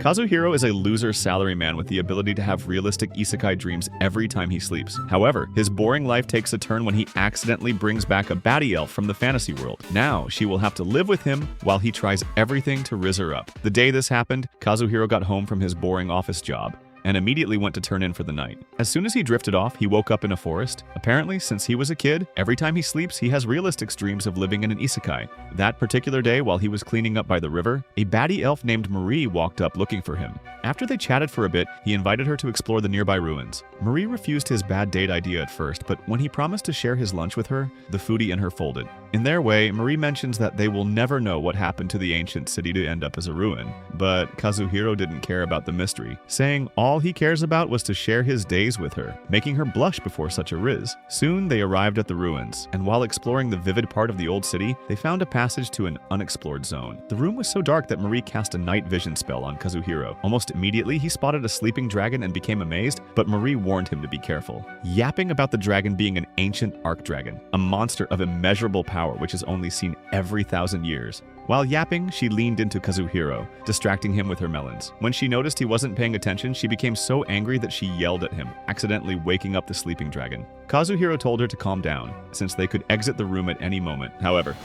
Kazuhiro is a loser salaryman with the ability to have realistic isekai dreams every time he sleeps. However, his boring life takes a turn when he accidentally brings back a baddie elf from the fantasy world. Now, she will have to live with him while he tries everything to rizz her up. The day this happened, Kazuhiro got home from his boring office job and immediately went to turn in for the night. As soon as he drifted off, he woke up in a forest. Apparently, since he was a kid, every time he sleeps, he has realistic dreams of living in an isekai. That particular day, while he was cleaning up by the river, a baddie elf named Marie walked up looking for him. After they chatted for a bit, he invited her to explore the nearby ruins. Marie refused his bad date idea at first, but when he promised to share his lunch with her, the foodie in her folded. In their way, Marie mentions that they will never know what happened to the ancient city to end up as a ruin. But Kazuhiro didn't care about the mystery, saying all he cares about was to share his days with her, making her blush before such a rizz. Soon they arrived at the ruins, and while exploring the vivid part of the old city, they found a passage to an unexplored zone. The room was so dark that Marie cast a night vision spell on Kazuhiro. Almost immediately, he spotted a sleeping dragon and became amazed, but Marie warned him to be careful, yapping about the dragon being an ancient arc dragon, a monster of immeasurable power which is only seen every 1,000 years. While yapping, she leaned into Kazuhiro, distracting him with her melons. When she noticed he wasn't paying attention, she became so angry that she yelled at him, accidentally waking up the sleeping dragon. Kazuhiro told her to calm down, since they could exit the room at any moment. However,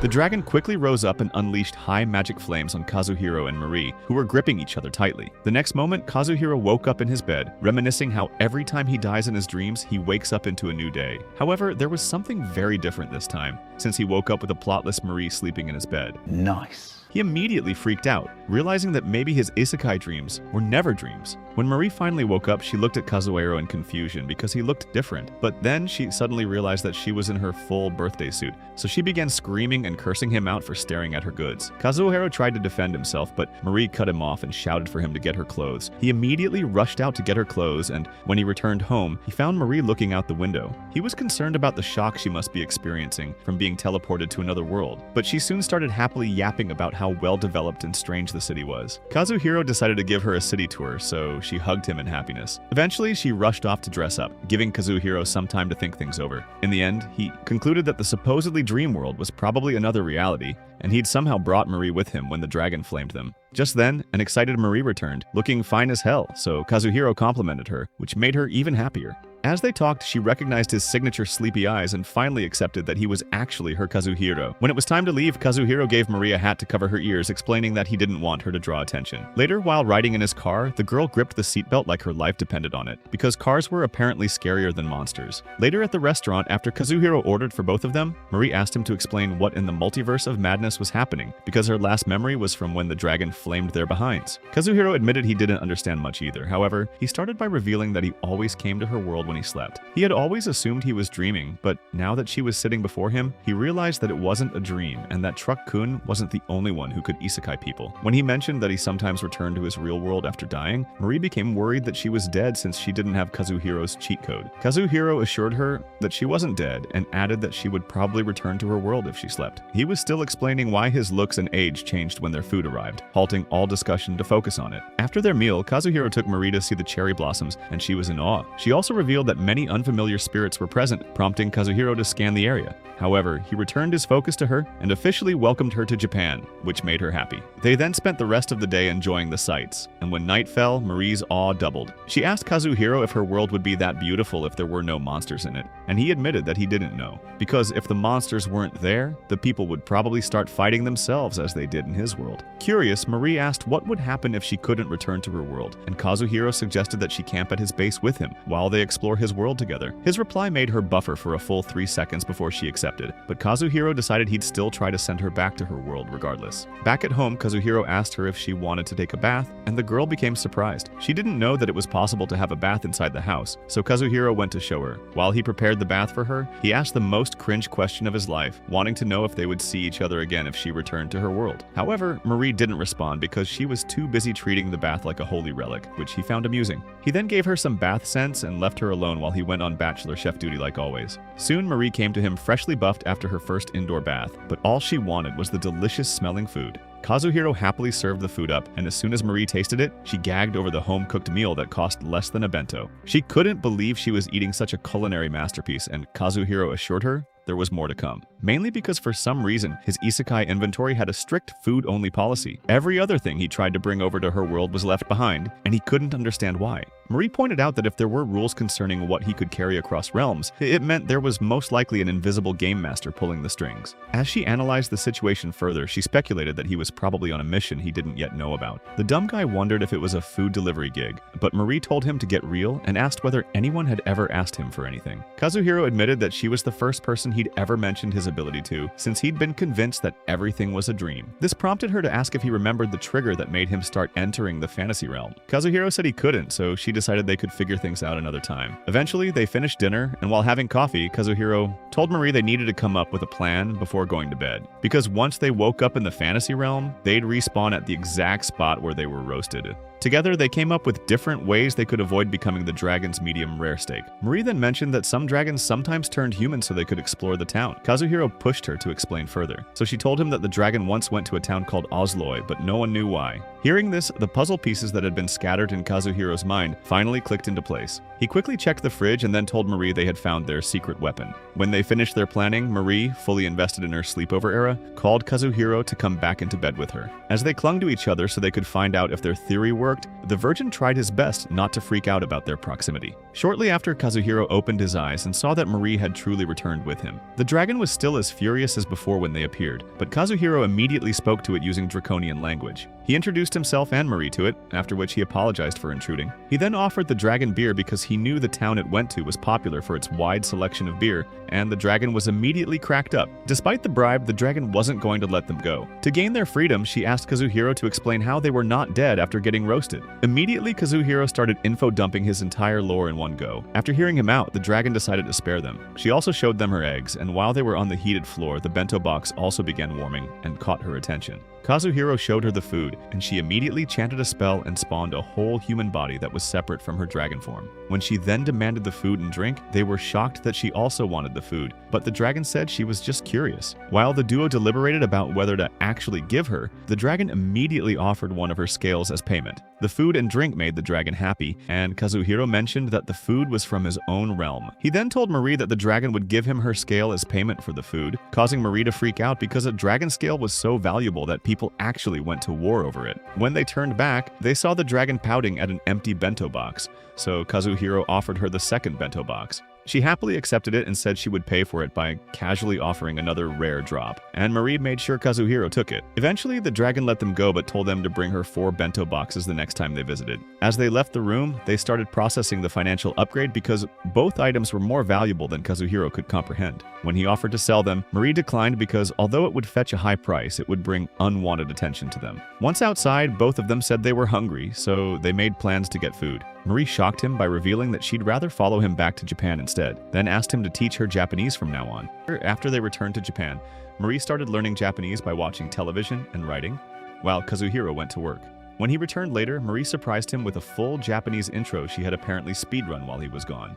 the dragon quickly rose up and unleashed high magic flames on Kazuhiro and Marie, who were gripping each other tightly. The next moment, Kazuhiro woke up in his bed, reminiscing how every time he dies in his dreams, he wakes up into a new day. However, there was something very different this time, since he woke up with a plotless Marie sleeping in his bed. Nice. He immediately freaked out, realizing that maybe his isekai dreams were never dreams. When Marie finally woke up, she looked at Kazuhiro in confusion because he looked different. But then she suddenly realized that she was in her full birthday suit, so she began screaming and cursing him out for staring at her goods. Kazuhiro tried to defend himself, but Marie cut him off and shouted for him to get her clothes. He immediately rushed out to get her clothes, and when he returned home, he found Marie looking out the window. He was concerned about the shock she must be experiencing from being teleported to another world, but she soon started happily yapping about how well-developed and strange the city was. Kazuhiro decided to give her a city tour, so she hugged him in happiness. Eventually, she rushed off to dress up, giving Kazuhiro some time to think things over. In the end, he concluded that the supposedly dream world was probably another reality, and he'd somehow brought Marie with him when the dragon flamed them. Just then, an excited Marie returned, looking fine as hell, so Kazuhiro complimented her, which made her even happier. As they talked, she recognized his signature sleepy eyes and finally accepted that he was actually her Kazuhiro. When it was time to leave, Kazuhiro gave Marie a hat to cover her ears, explaining that he didn't want her to draw attention. Later, while riding in his car, the girl gripped the seatbelt like her life depended on it, because cars were apparently scarier than monsters. Later at the restaurant, after Kazuhiro ordered for both of them, Marie asked him to explain what in the multiverse of madness was happening, because her last memory was from when the dragon flamed their behinds. Kazuhiro admitted he didn't understand much either. However, he started by revealing that he always came to her world when he slept. He had always assumed he was dreaming, but now that she was sitting before him, he realized that it wasn't a dream and that Truck-kun wasn't the only one who could isekai people. When he mentioned that he sometimes returned to his real world after dying, Marie became worried that she was dead since she didn't have Kazuhiro's cheat code. Kazuhiro assured her that she wasn't dead and added that she would probably return to her world if she slept. He was still explaining why his looks and age changed when their food arrived, halting all discussion to focus on it. After their meal, Kazuhiro took Marie to see the cherry blossoms, and she was in awe. She also revealed that many unfamiliar spirits were present, prompting Kazuhiro to scan the area. However, he returned his focus to her and officially welcomed her to Japan, which made her happy. They then spent the rest of the day enjoying the sights, and when night fell, Marie's awe doubled. She asked Kazuhiro if her world would be that beautiful if there were no monsters in it, and he admitted that he didn't know, because if the monsters weren't there, the people would probably start fighting themselves as they did in his world. Curious, Marie asked what would happen if she couldn't return to her world, and Kazuhiro suggested that she camp at his base with him while they explore his world together. His reply made her buffer for a full 3 seconds before she accepted, but Kazuhiro decided he'd still try to send her back to her world regardless. Back at home, Kazuhiro asked her if she wanted to take a bath, and the girl became surprised. She didn't know that it was possible to have a bath inside the house, so Kazuhiro went to show her. While he prepared the bath for her, he asked the most cringe question of his life, wanting to know if they would see each other again if she returned to her world. However, Marie didn't respond because she was too busy treating the bath like a holy relic, which he found amusing. He then gave her some bath scents and left her alone while he went on bachelor chef duty like always. Soon, Marie came to him freshly buffed after her first indoor bath, but all she wanted was the delicious smelling food. Kazuhiro happily served the food up, and as soon as Marie tasted it, she gagged over the home-cooked meal that cost less than a bento. She couldn't believe she was eating such a culinary masterpiece, and Kazuhiro assured her there was more to come. Mainly because for some reason, his isekai inventory had a strict food-only policy. Every other thing he tried to bring over to her world was left behind, and he couldn't understand why. Marie pointed out that if there were rules concerning what he could carry across realms, it meant there was most likely an invisible game master pulling the strings. As she analyzed the situation further, she speculated that he was probably on a mission he didn't yet know about. The dumb guy wondered if it was a food delivery gig, but Marie told him to get real and asked whether anyone had ever asked him for anything. Kazuhiro admitted that she was the first person he'd ever mentioned his ability to, since he'd been convinced that everything was a dream. This prompted her to ask if he remembered the trigger that made him start entering the fantasy realm. Kazuhiro said he couldn't, so she decided they could figure things out another time. Eventually, they finished dinner, and while having coffee, Kazuhiro told Marie they needed to come up with a plan before going to bed. Because once they woke up in the fantasy realm, they'd respawn at the exact spot where they were roasted. Together, they came up with different ways they could avoid becoming the dragon's medium rare steak. Marie then mentioned that some dragons sometimes turned human so they could explore the town. Kazuhiro pushed her to explain further. So she told him that the dragon once went to a town called Osloy, but no one knew why. Hearing this, the puzzle pieces that had been scattered in Kazuhiro's mind finally clicked into place. He quickly checked the fridge and then told Marie they had found their secret weapon. When they finished their planning, Marie, fully invested in her sleepover era, called Kazuhiro to come back into bed with her. As they clung to each other so they could find out if their theory worked, the Virgin tried his best not to freak out about their proximity. Shortly after, Kazuhiro opened his eyes and saw that Marie had truly returned with him. The dragon was still as furious as before when they appeared, but Kazuhiro immediately spoke to it using draconian language. He introduced himself and Marie to it, after which he apologized for intruding. He then offered the dragon beer because he knew the town it went to was popular for its wide selection of beer, and the dragon was immediately cracked up. Despite the bribe, the dragon wasn't going to let them go. To gain their freedom, she asked Kazuhiro to explain how they were not dead after getting roasted. Immediately, Kazuhiro started info-dumping his entire lore in one go. After hearing him out, the dragon decided to spare them. She also showed them her eggs, and while they were on the heated floor, the bento box also began warming and caught her attention. Kazuhiro showed her the food, and she immediately chanted a spell and spawned a whole human body that was separate from her dragon form. When she then demanded the food and drink, they were shocked that she also wanted the food, but the dragon said she was just curious. While the duo deliberated about whether to actually give her, the dragon immediately offered one of her scales as payment. The food and drink made the dragon happy, and Kazuhiro mentioned that the food was from his own realm. He then told Marie that the dragon would give him her scale as payment for the food, causing Marie to freak out because a dragon scale was so valuable that people actually went to war over it. When they turned back, they saw the dragon pouting at an empty bento box, so Kazuhiro offered her the second bento box. She happily accepted it and said she would pay for it by casually offering another rare drop, and Marie made sure Kazuhiro took it. Eventually, the dragon let them go but told them to bring her 4 bento boxes the next time they visited. As they left the room, they started processing the financial upgrade because both items were more valuable than Kazuhiro could comprehend. When he offered to sell them, Marie declined because although it would fetch a high price, it would bring unwanted attention to them. Once outside, both of them said they were hungry, so they made plans to get food. Marie shocked him by revealing that she'd rather follow him back to Japan instead, then asked him to teach her Japanese from now on. After they returned to Japan, Marie started learning Japanese by watching television and writing, while Kazuhiro went to work. When he returned later, Marie surprised him with a full Japanese intro she had apparently speedrun while he was gone.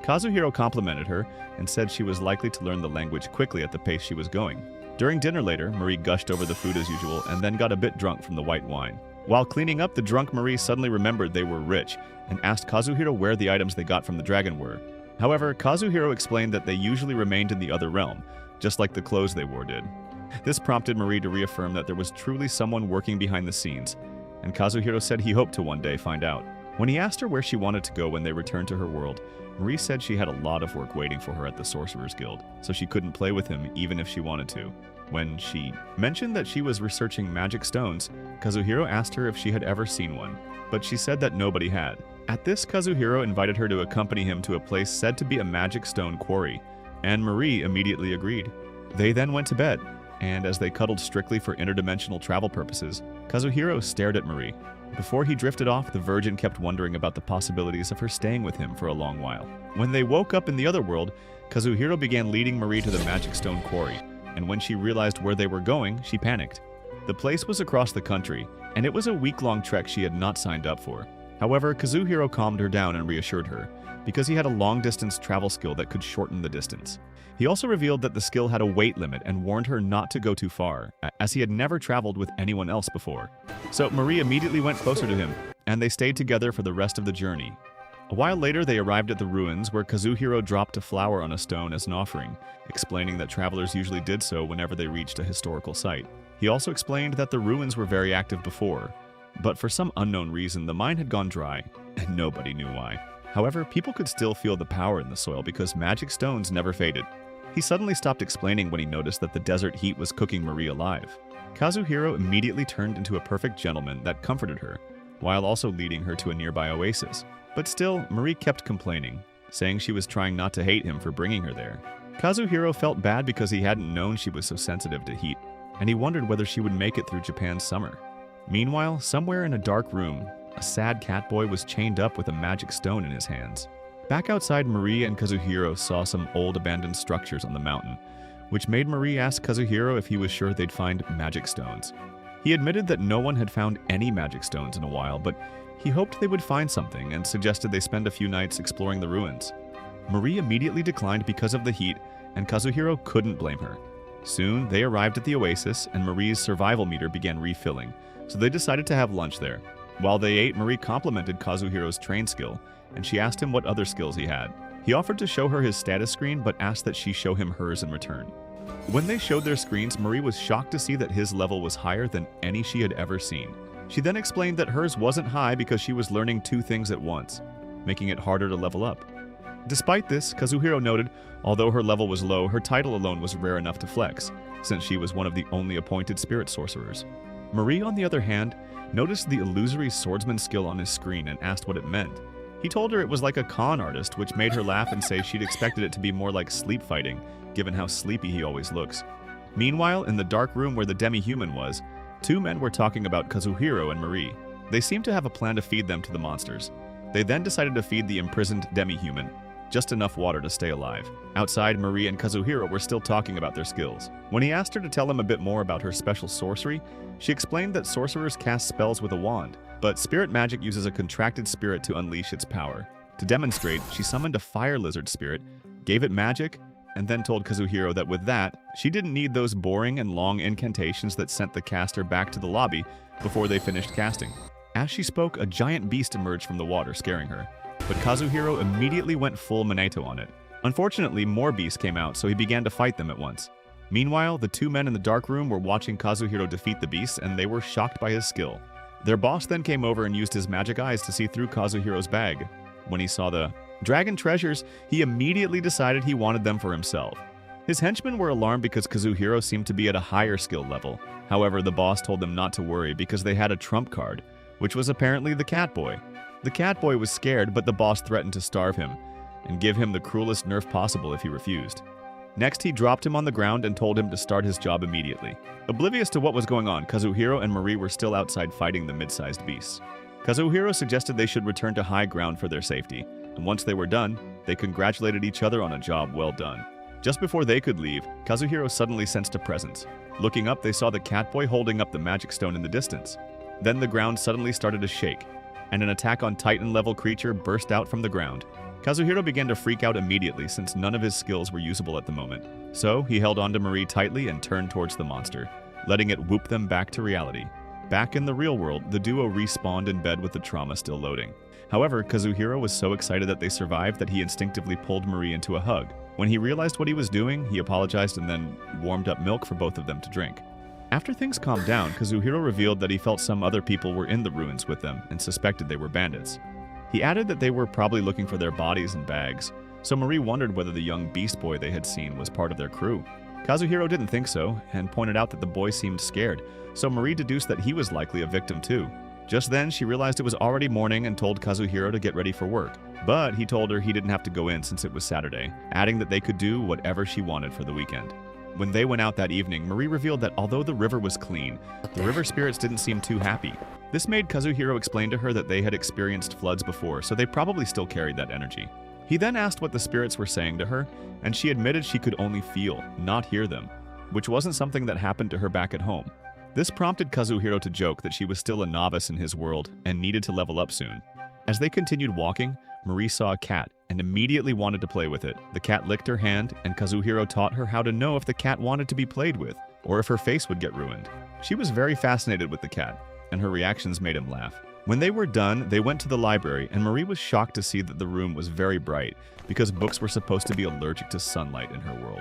Kazuhiro complimented her and said she was likely to learn the language quickly at the pace she was going. During dinner later, Marie gushed over the food as usual and then got a bit drunk from the white wine. While cleaning up, the drunk Marie suddenly remembered they were rich and asked Kazuhiro where the items they got from the dragon were. However, Kazuhiro explained that they usually remained in the other realm, just like the clothes they wore did. This prompted Marie to reaffirm that there was truly someone working behind the scenes, and Kazuhiro said he hoped to one day find out. When he asked her where she wanted to go when they returned to her world, Marie said she had a lot of work waiting for her at the Sorcerer's Guild, so she couldn't play with him even if she wanted to. When she mentioned that she was researching magic stones, Kazuhiro asked her if she had ever seen one, but she said that nobody had. At this, Kazuhiro invited her to accompany him to a place said to be a magic stone quarry, and Marie immediately agreed. They then went to bed, and as they cuddled strictly for interdimensional travel purposes, Kazuhiro stared at Marie. Before he drifted off, the Virgin kept wondering about the possibilities of her staying with him for a long while. When they woke up in the other world, Kazuhiro began leading Marie to the magic stone quarry, and when she realized where they were going, she panicked. The place was across the country, and it was a week-long trek she had not signed up for. However, Kazuhiro calmed her down and reassured her, because he had a long-distance travel skill that could shorten the distance. He also revealed that the skill had a weight limit and warned her not to go too far, as he had never traveled with anyone else before. So Marie immediately went closer to him, and they stayed together for the rest of the journey. A while later, they arrived at the ruins where Kazuhiro dropped a flower on a stone as an offering, explaining that travelers usually did so whenever they reached a historical site. He also explained that the ruins were very active before, but for some unknown reason, the mine had gone dry, and nobody knew why. However, people could still feel the power in the soil because magic stones never faded. He suddenly stopped explaining when he noticed that the desert heat was cooking Marie alive. Kazuhiro immediately turned into a perfect gentleman that comforted her, while also leading her to a nearby oasis. But still, Marie kept complaining, saying she was trying not to hate him for bringing her there. Kazuhiro felt bad because he hadn't known she was so sensitive to heat, and he wondered whether she would make it through Japan's summer. Meanwhile, somewhere in a dark room, a sad catboy was chained up with a magic stone in his hands. Back outside, Marie and Kazuhiro saw some old abandoned structures on the mountain, which made Marie ask Kazuhiro if he was sure they'd find magic stones. He admitted that no one had found any magic stones in a while, but he hoped they would find something and suggested they spend a few nights exploring the ruins. Marie immediately declined because of the heat, and Kazuhiro couldn't blame her. Soon, they arrived at the oasis, and Marie's survival meter began refilling, so they decided to have lunch there. While they ate, Marie complimented Kazuhiro's train skill, and she asked him what other skills he had. He offered to show her his status screen, but asked that she show him hers in return. When they showed their screens, Marie was shocked to see that his level was higher than any she had ever seen. She then explained that hers wasn't high because she was learning 2 things at once, making it harder to level up. Despite this, Kazuhiro noted, although her level was low, her title alone was rare enough to flex, since she was one of the only appointed spirit sorcerers. Marie, on the other hand, noticed the illusory swordsman skill on his screen and asked what it meant. He told her it was like a con artist, which made her laugh and say she'd expected it to be more like sleep fighting, given how sleepy he always looks. Meanwhile, in the dark room where the demi-human was, 2 men were talking about Kazuhiro and Marie. They seemed to have a plan to feed them to the monsters. They then decided to feed the imprisoned demi-human, just enough water to stay alive. Outside, Marie and Kazuhiro were still talking about their skills. When he asked her to tell him a bit more about her special sorcery, she explained that sorcerers cast spells with a wand, but spirit magic uses a contracted spirit to unleash its power. To demonstrate, she summoned a fire lizard spirit, gave it magic, and then told Kazuhiro that with that, she didn't need those boring and long incantations that sent the caster back to the lobby before they finished casting. As she spoke, a giant beast emerged from the water, scaring her. But Kazuhiro immediately went full Minato on it. Unfortunately, more beasts came out, so he began to fight them at once. Meanwhile, the 2 men in the dark room were watching Kazuhiro defeat the beasts, and they were shocked by his skill. Their boss then came over and used his magic eyes to see through Kazuhiro's bag. When he saw the dragon treasures, he immediately decided he wanted them for himself. His henchmen were alarmed because Kazuhiro seemed to be at a higher skill level. However, the boss told them not to worry because they had a trump card, which was apparently the catboy. The catboy was scared, but the boss threatened to starve him and give him the cruelest nerf possible if he refused. Next, he dropped him on the ground and told him to start his job immediately. Oblivious to what was going on, Kazuhiro and Marie were still outside fighting the mid-sized beasts. Kazuhiro suggested they should return to high ground for their safety, and once they were done, they congratulated each other on a job well done. Just before they could leave, Kazuhiro suddenly sensed a presence. Looking up, they saw the catboy holding up the magic stone in the distance. Then the ground suddenly started to shake, and an attack on Titan-level creature burst out from the ground. Kazuhiro began to freak out immediately since none of his skills were usable at the moment. So, he held onto Marie tightly and turned towards the monster, letting it whoop them back to reality. Back in the real world, the duo respawned in bed with the trauma still loading. However, Kazuhiro was so excited that they survived that he instinctively pulled Marie into a hug. When he realized what he was doing, he apologized and then warmed up milk for both of them to drink. After things calmed down, Kazuhiro revealed that he felt some other people were in the ruins with them and suspected they were bandits. He added that they were probably looking for their bodies and bags, so Marie wondered whether the young beast boy they had seen was part of their crew. Kazuhiro didn't think so, and pointed out that the boy seemed scared, so Marie deduced that he was likely a victim too. Just then, she realized it was already morning and told Kazuhiro to get ready for work, but he told her he didn't have to go in since it was Saturday, adding that they could do whatever she wanted for the weekend. When they went out that evening, Marie revealed that although the river was clean, the river spirits didn't seem too happy. This made Kazuhiro explain to her that they had experienced floods before, so they probably still carried that energy. He then asked what the spirits were saying to her, and she admitted she could only feel, not hear them, which wasn't something that happened to her back at home. This prompted Kazuhiro to joke that she was still a novice in his world and needed to level up soon. As they continued walking, Marie saw a cat and immediately wanted to play with it. The cat licked her hand, and Kazuhiro taught her how to know if the cat wanted to be played with, or if her face would get ruined. She was very fascinated with the cat, and her reactions made him laugh. When they were done, they went to the library, and Marie was shocked to see that the room was very bright because books were supposed to be allergic to sunlight in her world.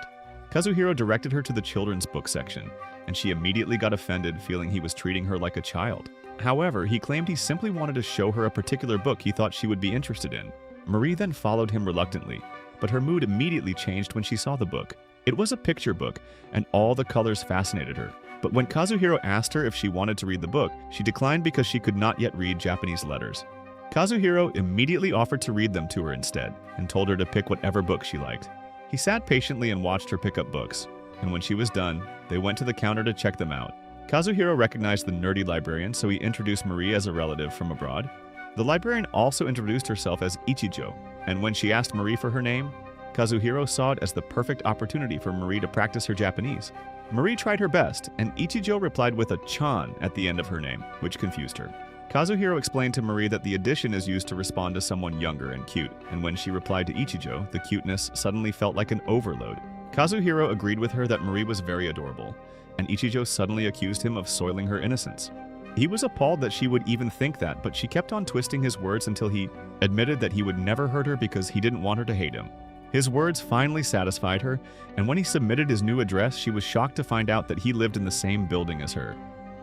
Kazuhiro directed her to the children's book section, and she immediately got offended, feeling he was treating her like a child. However, he claimed he simply wanted to show her a particular book he thought she would be interested in. Marie then followed him reluctantly, but her mood immediately changed when she saw the book. It was a picture book, and all the colors fascinated her. But when Kazuhiro asked her if she wanted to read the book, she declined because she could not yet read Japanese letters. Kazuhiro immediately offered to read them to her instead, and told her to pick whatever book she liked. He sat patiently and watched her pick up books, and when she was done, they went to the counter to check them out. Kazuhiro recognized the nerdy librarian, so he introduced Marie as a relative from abroad. The librarian also introduced herself as Ichijo, and when she asked Marie for her name, Kazuhiro saw it as the perfect opportunity for Marie to practice her Japanese. Marie tried her best, and Ichijo replied with a chan at the end of her name, which confused her. Kazuhiro explained to Marie that the addition is used to respond to someone younger and cute, and when she replied to Ichijo, the cuteness suddenly felt like an overload. Kazuhiro agreed with her that Marie was very adorable, and Ichijo suddenly accused him of soiling her innocence. He was appalled that she would even think that, but she kept on twisting his words until he admitted that he would never hurt her because he didn't want her to hate him. His words finally satisfied her, and when he submitted his new address, she was shocked to find out that he lived in the same building as her.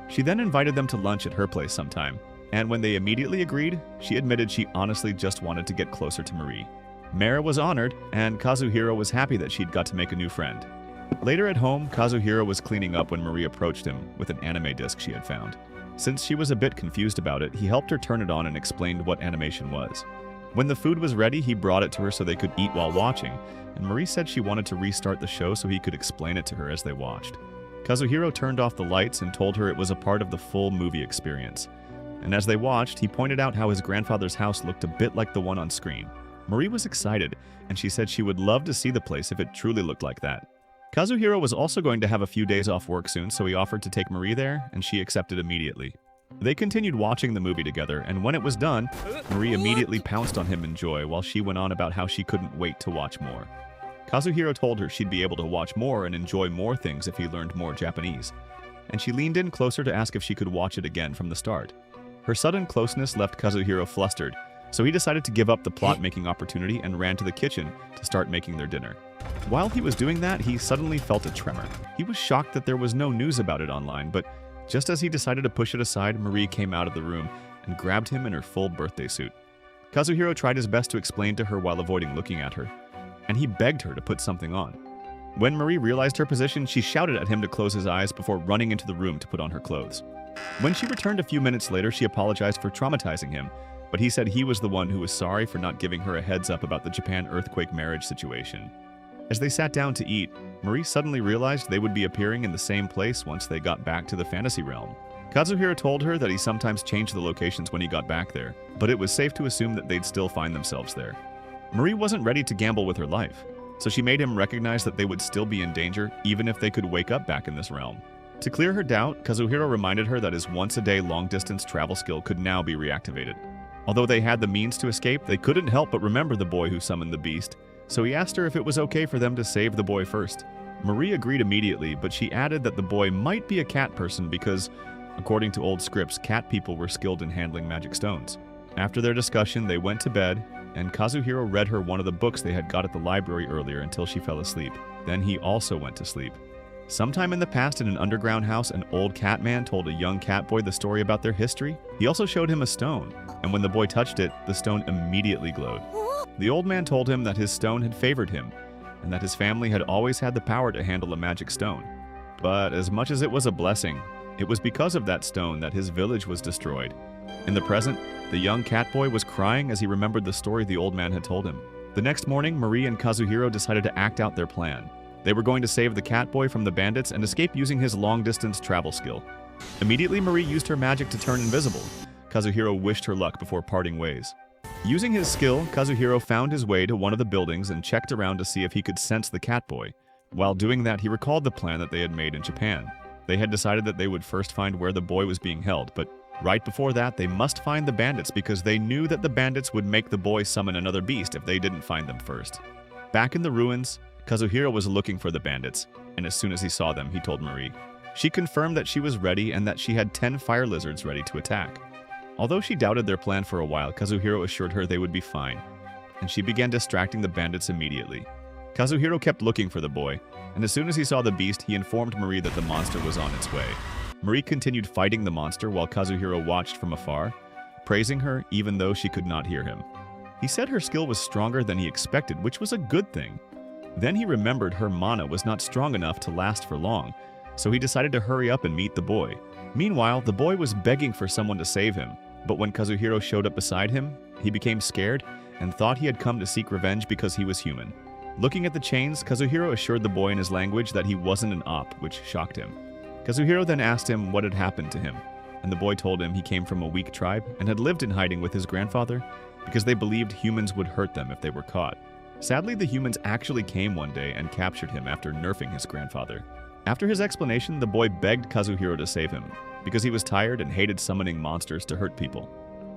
She then invited them to lunch at her place sometime, and when they immediately agreed, she admitted she honestly just wanted to get closer to Marie. Mara was honored, and Kazuhiro was happy that she'd got to make a new friend. Later at home, Kazuhiro was cleaning up when Marie approached him with an anime disc she had found. Since she was a bit confused about it, he helped her turn it on and explained what animation was. When the food was ready, he brought it to her so they could eat while watching, and Marie said she wanted to restart the show so he could explain it to her as they watched. Kazuhiro turned off the lights and told her it was a part of the full movie experience. And as they watched, he pointed out how his grandfather's house looked a bit like the one on screen. Marie was excited, and she said she would love to see the place if it truly looked like that. Kazuhiro was also going to have a few days off work soon, so he offered to take Marie there, and she accepted immediately. They continued watching the movie together, and when it was done, Marie immediately pounced on him in joy while she went on about how she couldn't wait to watch more. Kazuhiro told her she'd be able to watch more and enjoy more things if he learned more Japanese, and she leaned in closer to ask if she could watch it again from the start. Her sudden closeness left Kazuhiro flustered, so he decided to give up the plot-making opportunity and ran to the kitchen to start making their dinner. While he was doing that, he suddenly felt a tremor. He was shocked that there was no news about it online, but just as he decided to push it aside, Marie came out of the room and grabbed him in her full birthday suit. Kazuhiro tried his best to explain to her while avoiding looking at her, and he begged her to put something on. When Marie realized her position, she shouted at him to close his eyes before running into the room to put on her clothes. When she returned a few minutes later, she apologized for traumatizing him, but he said he was the one who was sorry for not giving her a heads up about the Japan earthquake marriage situation. As they sat down to eat, Marie suddenly realized they would be appearing in the same place once they got back to the fantasy realm. Kazuhiro told her that he sometimes changed the locations when he got back there, but it was safe to assume that they'd still find themselves there. Marie wasn't ready to gamble with her life, so she made him recognize that they would still be in danger even if they could wake up back in this realm. To clear her doubt, Kazuhiro reminded her that his once-a-day long-distance travel skill could now be reactivated. Although they had the means to escape, they couldn't help but remember the boy who summoned the beast, so he asked her if it was okay for them to save the boy first. Marie agreed immediately, but she added that the boy might be a cat person because, according to old scripts, cat people were skilled in handling magic stones. After their discussion, they went to bed, and Kazuhiro read her one of the books they had got at the library earlier until she fell asleep. Then he also went to sleep. Sometime in the past in an underground house, an old cat man told a young cat boy the story about their history. He also showed him a stone, and when the boy touched it, the stone immediately glowed. The old man told him that his stone had favored him, and that his family had always had the power to handle a magic stone. But as much as it was a blessing, it was because of that stone that his village was destroyed. In the present, the young cat boy was crying as he remembered the story the old man had told him. The next morning, Marie and Kazuhiro decided to act out their plan. They were going to save the cat boy from the bandits and escape using his long-distance travel skill. Immediately, Marie used her magic to turn invisible. Kazuhiro wished her luck before parting ways. Using his skill, Kazuhiro found his way to one of the buildings and checked around to see if he could sense the cat boy. While doing that, he recalled the plan that they had made in Japan. They had decided that they would first find where the boy was being held, but right before that, they must find the bandits because they knew that the bandits would make the boy summon another beast if they didn't find them first. Back in the ruins, Kazuhiro was looking for the bandits, and as soon as he saw them, he told Marie. She confirmed that she was ready and that she had 10 fire lizards ready to attack. Although she doubted their plan for a while, Kazuhiro assured her they would be fine, and she began distracting the bandits immediately. Kazuhiro kept looking for the boy, and as soon as he saw the beast, he informed Marie that the monster was on its way. Marie continued fighting the monster while Kazuhiro watched from afar, praising her even though she could not hear him. He said her skill was stronger than he expected, which was a good thing. Then he remembered her mana was not strong enough to last for long, so he decided to hurry up and meet the boy. Meanwhile, the boy was begging for someone to save him, but when Kazuhiro showed up beside him, he became scared and thought he had come to seek revenge because he was human. Looking at the chains, Kazuhiro assured the boy in his language that he wasn't an op, which shocked him. Kazuhiro then asked him what had happened to him, and the boy told him he came from a weak tribe and had lived in hiding with his grandfather because they believed humans would hurt them if they were caught. Sadly, the humans actually came one day and captured him after nerfing his grandfather. After his explanation, the boy begged Kazuhiro to save him because he was tired and hated summoning monsters to hurt people.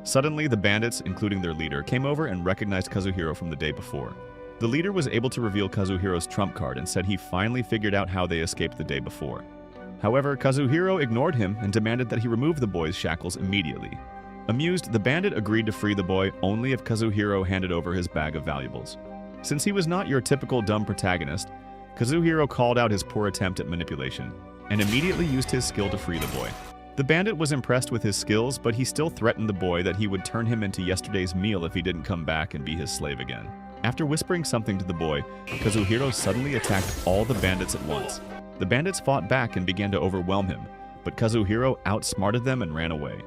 Suddenly, the bandits, including their leader, came over and recognized Kazuhiro from the day before. The leader was able to reveal Kazuhiro's trump card and said he finally figured out how they escaped the day before. However, Kazuhiro ignored him and demanded that he remove the boy's shackles immediately. Amused, the bandit agreed to free the boy only if Kazuhiro handed over his bag of valuables. Since he was not your typical dumb protagonist, Kazuhiro called out his poor attempt at manipulation and immediately used his skill to free the boy. The bandit was impressed with his skills, but he still threatened the boy that he would turn him into yesterday's meal if he didn't come back and be his slave again. After whispering something to the boy, Kazuhiro suddenly attacked all the bandits at once. The bandits fought back and began to overwhelm him, but Kazuhiro outsmarted them and ran away.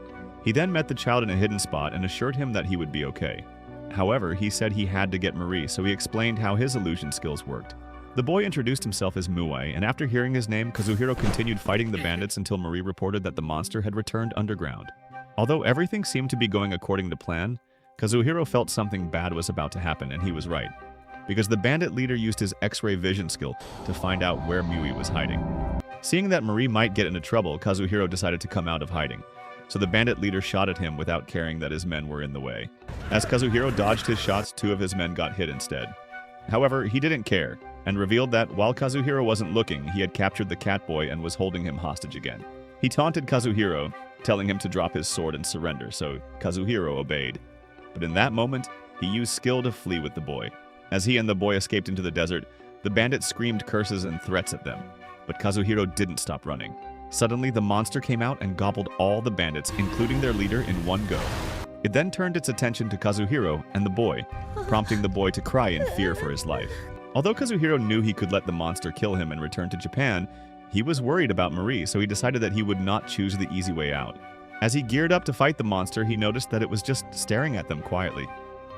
He then met the child in a hidden spot and assured him that he would be okay. However, he said he had to get Marie, so he explained how his illusion skills worked. The boy introduced himself as Muai, and after hearing his name, Kazuhiro continued fighting the bandits until Marie reported that the monster had returned underground. Although everything seemed to be going according to plan, Kazuhiro felt something bad was about to happen, and he was right, because the bandit leader used his X-ray vision skill to find out where Mui was hiding. Seeing that Marie might get into trouble, Kazuhiro decided to come out of hiding, so the bandit leader shot at him without caring that his men were in the way. As Kazuhiro dodged his shots, 2 of his men got hit instead. However, he didn't care, and revealed that while Kazuhiro wasn't looking, he had captured the catboy and was holding him hostage again. He taunted Kazuhiro, telling him to drop his sword and surrender, so Kazuhiro obeyed. But in that moment, he used skill to flee with the boy. As he and the boy escaped into the desert, the bandits screamed curses and threats at them, but Kazuhiro didn't stop running. Suddenly, the monster came out and gobbled all the bandits, including their leader, in one go. It then turned its attention to Kazuhiro and the boy, prompting the boy to cry in fear for his life. Although Kazuhiro knew he could let the monster kill him and return to Japan, he was worried about Marie, so he decided that he would not choose the easy way out. As he geared up to fight the monster, he noticed that it was just staring at them quietly.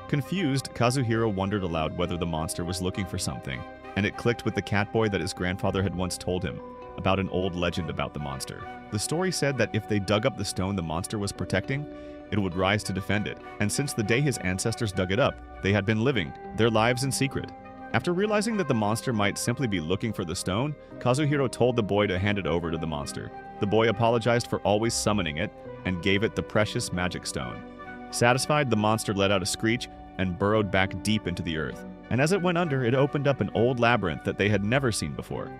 Confused, Kazuhiro wondered aloud whether the monster was looking for something, and it clicked with the catboy that his grandfather had once told him about an old legend about the monster. The story said that if they dug up the stone the monster was protecting, it would rise to defend it, and since the day his ancestors dug it up, they had been living their lives in secret. After realizing that the monster might simply be looking for the stone, Kazuhiro told the boy to hand it over to the monster. The boy apologized for always summoning it and gave it the precious magic stone. Satisfied, the monster let out a screech and burrowed back deep into the earth, and as it went under, it opened up an old labyrinth that they had never seen before.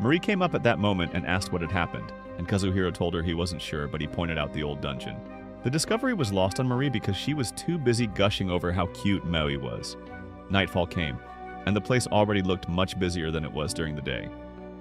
Marie came up at that moment and asked what had happened, and Kazuhiro told her he wasn't sure, but he pointed out the old dungeon. The discovery was lost on Marie because she was too busy gushing over how cute Maui was. Nightfall came, and the place already looked much busier than it was during the day.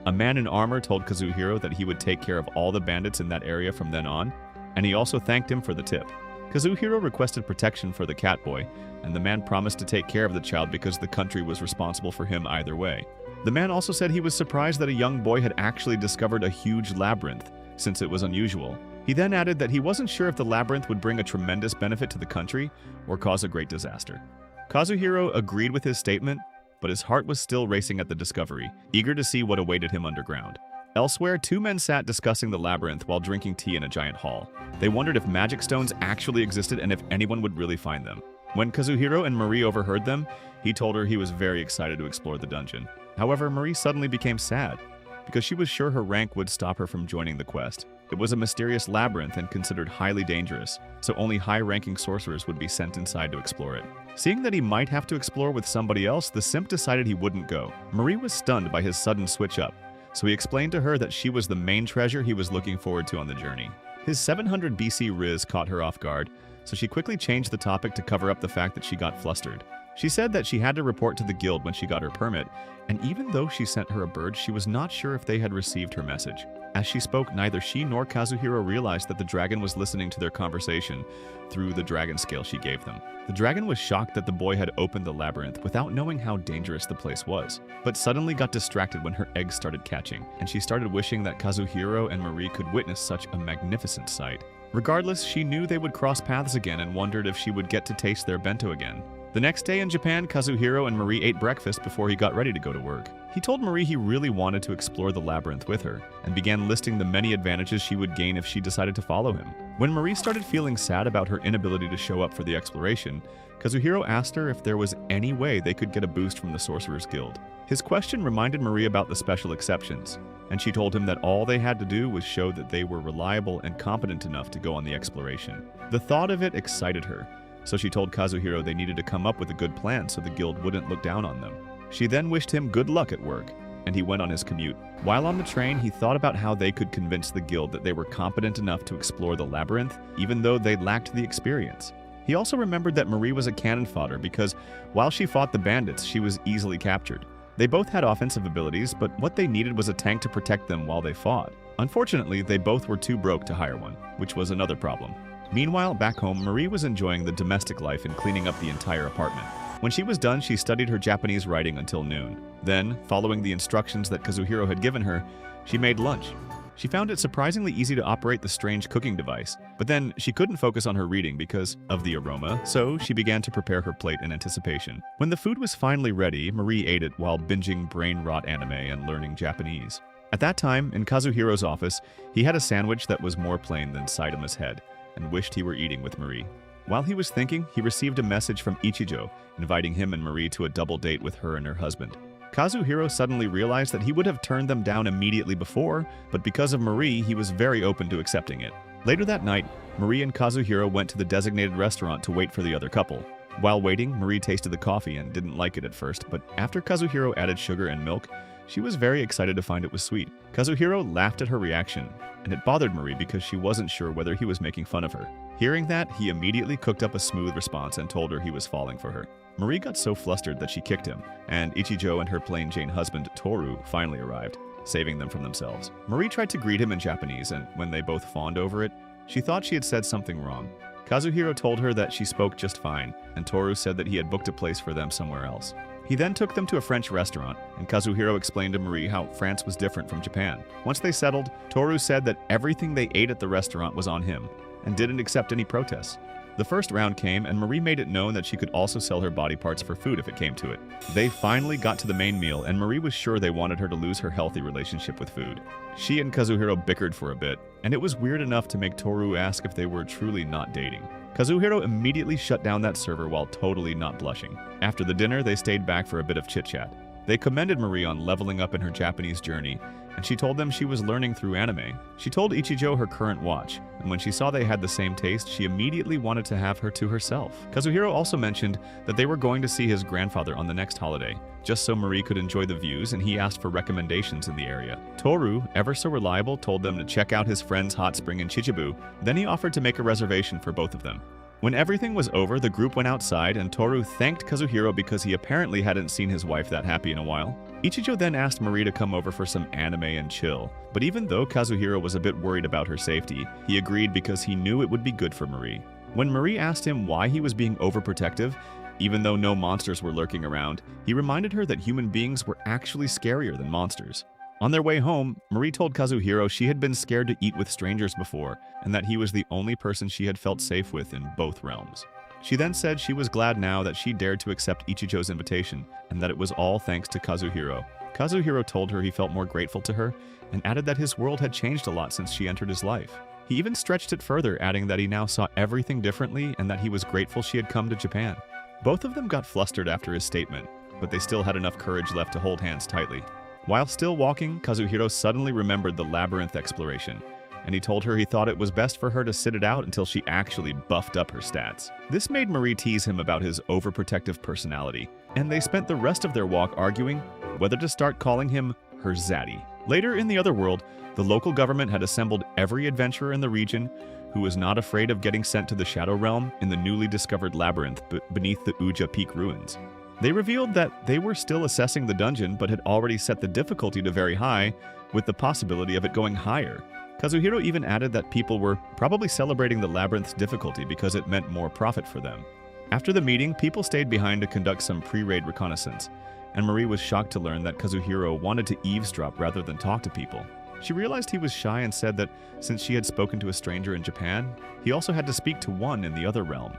A man in armor told Kazuhiro that he would take care of all the bandits in that area from then on, and he also thanked him for the tip. Kazuhiro requested protection for the catboy, and the man promised to take care of the child because the country was responsible for him either way. The man also said he was surprised that a young boy had actually discovered a huge labyrinth, since it was unusual. He then added that he wasn't sure if the labyrinth would bring a tremendous benefit to the country or cause a great disaster. Kazuhiro agreed with his statement, but his heart was still racing at the discovery, eager to see what awaited him underground. Elsewhere, 2 men sat discussing the labyrinth while drinking tea in a giant hall. They wondered if magic stones actually existed and if anyone would really find them. When Kazuhiro and Marie overheard them, he told her he was very excited to explore the dungeon. However, Marie suddenly became sad, because she was sure her rank would stop her from joining the quest. It was a mysterious labyrinth and considered highly dangerous, so only high-ranking sorcerers would be sent inside to explore it. Seeing that he might have to explore with somebody else, the simp decided he wouldn't go. Marie was stunned by his sudden switch up, so he explained to her that she was the main treasure he was looking forward to on the journey. His 700 BC riz caught her off guard, so she quickly changed the topic to cover up the fact that she got flustered. She said that she had to report to the guild when she got her permit, and even though she sent her a bird, she was not sure if they had received her message. As she spoke, neither she nor Kazuhiro realized that the dragon was listening to their conversation through the dragon scale she gave them. The dragon was shocked that the boy had opened the labyrinth without knowing how dangerous the place was, but suddenly got distracted when her eggs started catching, and she started wishing that Kazuhiro and Marie could witness such a magnificent sight. Regardless, she knew they would cross paths again and wondered if she would get to taste their bento again. The next day in Japan, Kazuhiro and Marie ate breakfast before he got ready to go to work. He told Marie he really wanted to explore the labyrinth with her, and began listing the many advantages she would gain if she decided to follow him. When Marie started feeling sad about her inability to show up for the exploration, Kazuhiro asked her if there was any way they could get a boost from the Sorcerer's Guild. His question reminded Marie about the special exceptions, and she told him that all they had to do was show that they were reliable and competent enough to go on the exploration. The thought of it excited her, so she told Kazuhiro they needed to come up with a good plan so the guild wouldn't look down on them. She then wished him good luck at work, and he went on his commute. While on the train, he thought about how they could convince the guild that they were competent enough to explore the labyrinth, even though they lacked the experience. He also remembered that Marie was a cannon fodder because, while she fought the bandits, she was easily captured. They both had offensive abilities, but what they needed was a tank to protect them while they fought. Unfortunately, they both were too broke to hire one, which was another problem. Meanwhile, back home, Marie was enjoying the domestic life and cleaning up the entire apartment. When she was done, she studied her Japanese writing until noon. Then, following the instructions that Kazuhiro had given her, she made lunch. She found it surprisingly easy to operate the strange cooking device, but then she couldn't focus on her reading because of the aroma, so she began to prepare her plate in anticipation. When the food was finally ready, Marie ate it while binging brain-rot anime and learning Japanese. At that time, in Kazuhiro's office, he had a sandwich that was more plain than Saitama's head, and wished he were eating with Marie. While he was thinking, he received a message from Ichijo, inviting him and Marie to a double date with her and her husband. Kazuhiro suddenly realized that he would have turned them down immediately before, but because of Marie, he was very open to accepting it. Later that night, Marie and Kazuhiro went to the designated restaurant to wait for the other couple. While waiting, Marie tasted the coffee and didn't like it at first, but after Kazuhiro added sugar and milk, she was very excited to find it was sweet. Kazuhiro laughed at her reaction, and it bothered Marie because she wasn't sure whether he was making fun of her. Hearing that, he immediately cooked up a smooth response and told her he was falling for her. Marie got so flustered that she kicked him, and Ichijo and her plain Jane husband, Toru, finally arrived, saving them from themselves. Marie tried to greet him in Japanese, and when they both fawned over it, she thought she had said something wrong. Kazuhiro told her that she spoke just fine, and Toru said that he had booked a place for them somewhere else. He then took them to a French restaurant, and Kazuhiro explained to Marie how France was different from Japan. Once they settled, Toru said that everything they ate at the restaurant was on him, and didn't accept any protests. The first round came, and Marie made it known that she could also sell her body parts for food if it came to it. They finally got to the main meal, and Marie was sure they wanted her to lose her healthy relationship with food. She and Kazuhiro bickered for a bit, and it was weird enough to make Toru ask if they were truly not dating. Kazuhiro immediately shut down that server while totally not blushing. After the dinner, they stayed back for a bit of chit-chat. They commended Marie on leveling up in her Japanese journey, and she told them she was learning through anime. She told Ichijo her current watch, and when she saw they had the same taste, she immediately wanted to have her to herself. Kazuhiro also mentioned that they were going to see his grandfather on the next holiday, just so Marie could enjoy the views, and he asked for recommendations in the area. Toru, ever so reliable, told them to check out his friend's hot spring in Chichibu. Then he offered to make a reservation for both of them. When everything was over, the group went outside, and Toru thanked Kazuhiro because he apparently hadn't seen his wife that happy in a while. Ichijo then asked Marie to come over for some anime and chill, but even though Kazuhiro was a bit worried about her safety, he agreed because he knew it would be good for Marie. When Marie asked him why he was being overprotective, even though no monsters were lurking around, he reminded her that human beings were actually scarier than monsters. On their way home, Marie told Kazuhiro she had been scared to eat with strangers before, and that he was the only person she had felt safe with in both realms. She then said she was glad now that she dared to accept Ichijo's invitation, and that it was all thanks to Kazuhiro. Kazuhiro told her he felt more grateful to her, and added that his world had changed a lot since she entered his life. He even stretched it further, adding that he now saw everything differently and that he was grateful she had come to Japan. Both of them got flustered after his statement, but they still had enough courage left to hold hands tightly. While still walking, Kazuhiro suddenly remembered the Labyrinth exploration, and he told her he thought it was best for her to sit it out until she actually buffed up her stats. This made Marie tease him about his overprotective personality, and they spent the rest of their walk arguing whether to start calling him her zaddy. Later in the other world, the local government had assembled every adventurer in the region who was not afraid of getting sent to the Shadow Realm in the newly discovered Labyrinth beneath the Uja Peak ruins. They revealed that they were still assessing the dungeon but had already set the difficulty to very high, with the possibility of it going higher. Kazuhiro even added that people were probably celebrating the Labyrinth's difficulty because it meant more profit for them. After the meeting, people stayed behind to conduct some pre-raid reconnaissance, and Marie was shocked to learn that Kazuhiro wanted to eavesdrop rather than talk to people. She realized he was shy and said that since she had spoken to a stranger in Japan, he also had to speak to one in the other realm.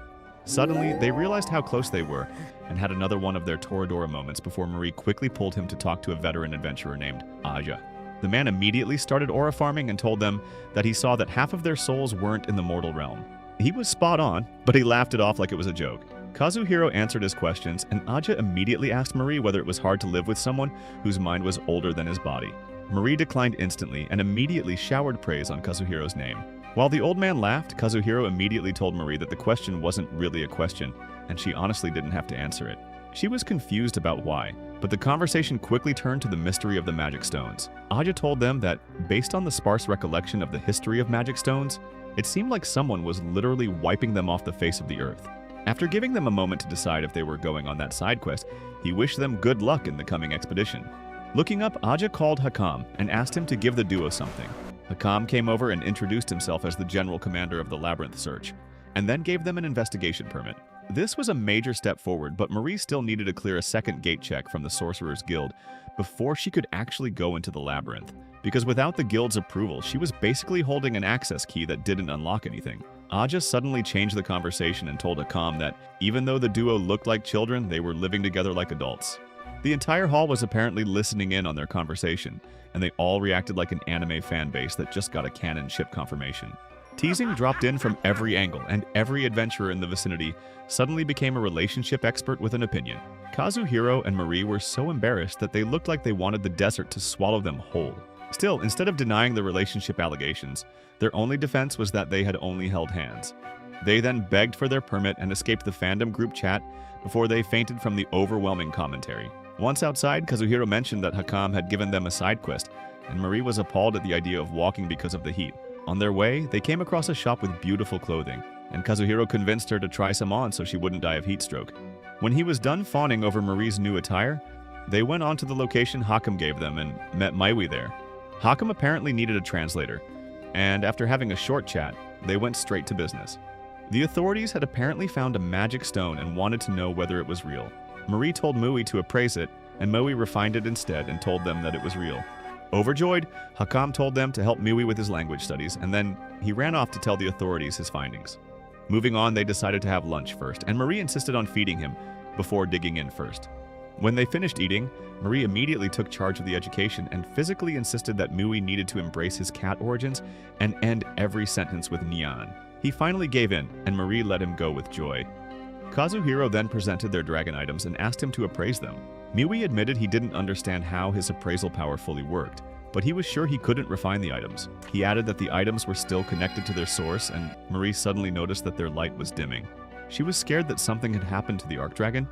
Suddenly, they realized how close they were and had another one of their Toradora moments before Marie quickly pulled him to talk to a veteran adventurer named Aja. The man immediately started aura farming and told them that he saw that half of their souls weren't in the mortal realm. He was spot on, but he laughed it off like it was a joke. Kazuhiro answered his questions, and Aja immediately asked Marie whether it was hard to live with someone whose mind was older than his body. Marie declined instantly and immediately showered praise on Kazuhiro's name. While the old man laughed, Kazuhiro immediately told Marie that the question wasn't really a question, and she honestly didn't have to answer it. She was confused about why, but the conversation quickly turned to the mystery of the magic stones. Aja told them that, based on the sparse recollection of the history of magic stones, it seemed like someone was literally wiping them off the face of the earth. After giving them a moment to decide if they were going on that side quest, he wished them good luck in the coming expedition. Looking up, Aja called Hakam and asked him to give the duo something. Hakam came over and introduced himself as the general commander of the Labyrinth search, and then gave them an investigation permit. This was a major step forward, but Marie still needed to clear a second gate check from the Sorcerer's Guild before she could actually go into the Labyrinth, because without the Guild's approval, she was basically holding an access key that didn't unlock anything. Aja suddenly changed the conversation and told Hakam that even though the duo looked like children, they were living together like adults. The entire hall was apparently listening in on their conversation, and they all reacted like an anime fan base that just got a canon ship confirmation. Teasing dropped in from every angle, and every adventurer in the vicinity suddenly became a relationship expert with an opinion. Kazuhiro and Marie were so embarrassed that they looked like they wanted the desert to swallow them whole. Still, instead of denying the relationship allegations, their only defense was that they had only held hands. They then begged for their permit and escaped the fandom group chat before they fainted from the overwhelming commentary. Once outside, Kazuhiro mentioned that Hakam had given them a side quest, and Marie was appalled at the idea of walking because of the heat. On their way, they came across a shop with beautiful clothing, and Kazuhiro convinced her to try some on so she wouldn't die of heat stroke. When he was done fawning over Marie's new attire, they went on to the location Hakam gave them and met Maiwi there. Hakam apparently needed a translator, and after having a short chat, they went straight to business. The authorities had apparently found a magic stone and wanted to know whether it was real. Marie told Mui to appraise it, and Mui refined it instead and told them that it was real. Overjoyed, Hakam told them to help Mui with his language studies, and then he ran off to tell the authorities his findings. Moving on, they decided to have lunch first, and Marie insisted on feeding him before digging in first. When they finished eating, Marie immediately took charge of the education and physically insisted that Mui needed to embrace his cat origins and end every sentence with Nyan. He finally gave in, and Marie let him go with joy. Kazuhiro then presented their dragon items and asked him to appraise them. Mui admitted he didn't understand how his appraisal power fully worked, but he was sure he couldn't refine the items. He added that the items were still connected to their source, and Marie suddenly noticed that their light was dimming. She was scared that something had happened to the Arc Dragon,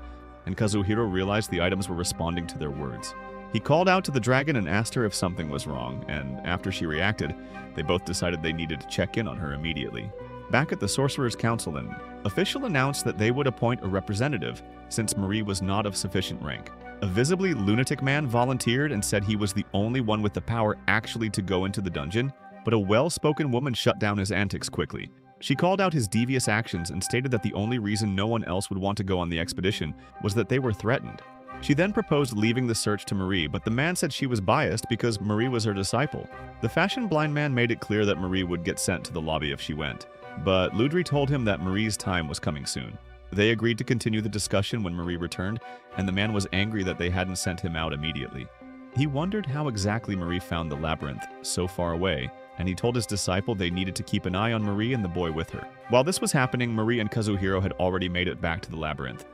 and Kazuhiro realized the items were responding to their words. He called out to the dragon and asked her if something was wrong, and after she reacted, they both decided they needed to check in on her immediately. Back at the Sorcerer's Council, an official announced that they would appoint a representative since Marie was not of sufficient rank. A visibly lunatic man volunteered and said he was the only one with the power actually to go into the dungeon, but a well-spoken woman shut down his antics quickly. She called out his devious actions and stated that the only reason no one else would want to go on the expedition was that they were threatened. She then proposed leaving the search to Marie, but the man said she was biased because Marie was her disciple. The fashion-blind man made it clear that Marie would get sent to the lobby if she went, but Ludri told him that Marie's time was coming soon. They agreed to continue the discussion when Marie returned, and the man was angry that they hadn't sent him out immediately. He wondered how exactly Marie found the labyrinth so far away, and he told his disciple they needed to keep an eye on Marie and the boy with her. While this was happening, Marie and Kazuhiro had already made it back to the labyrinth,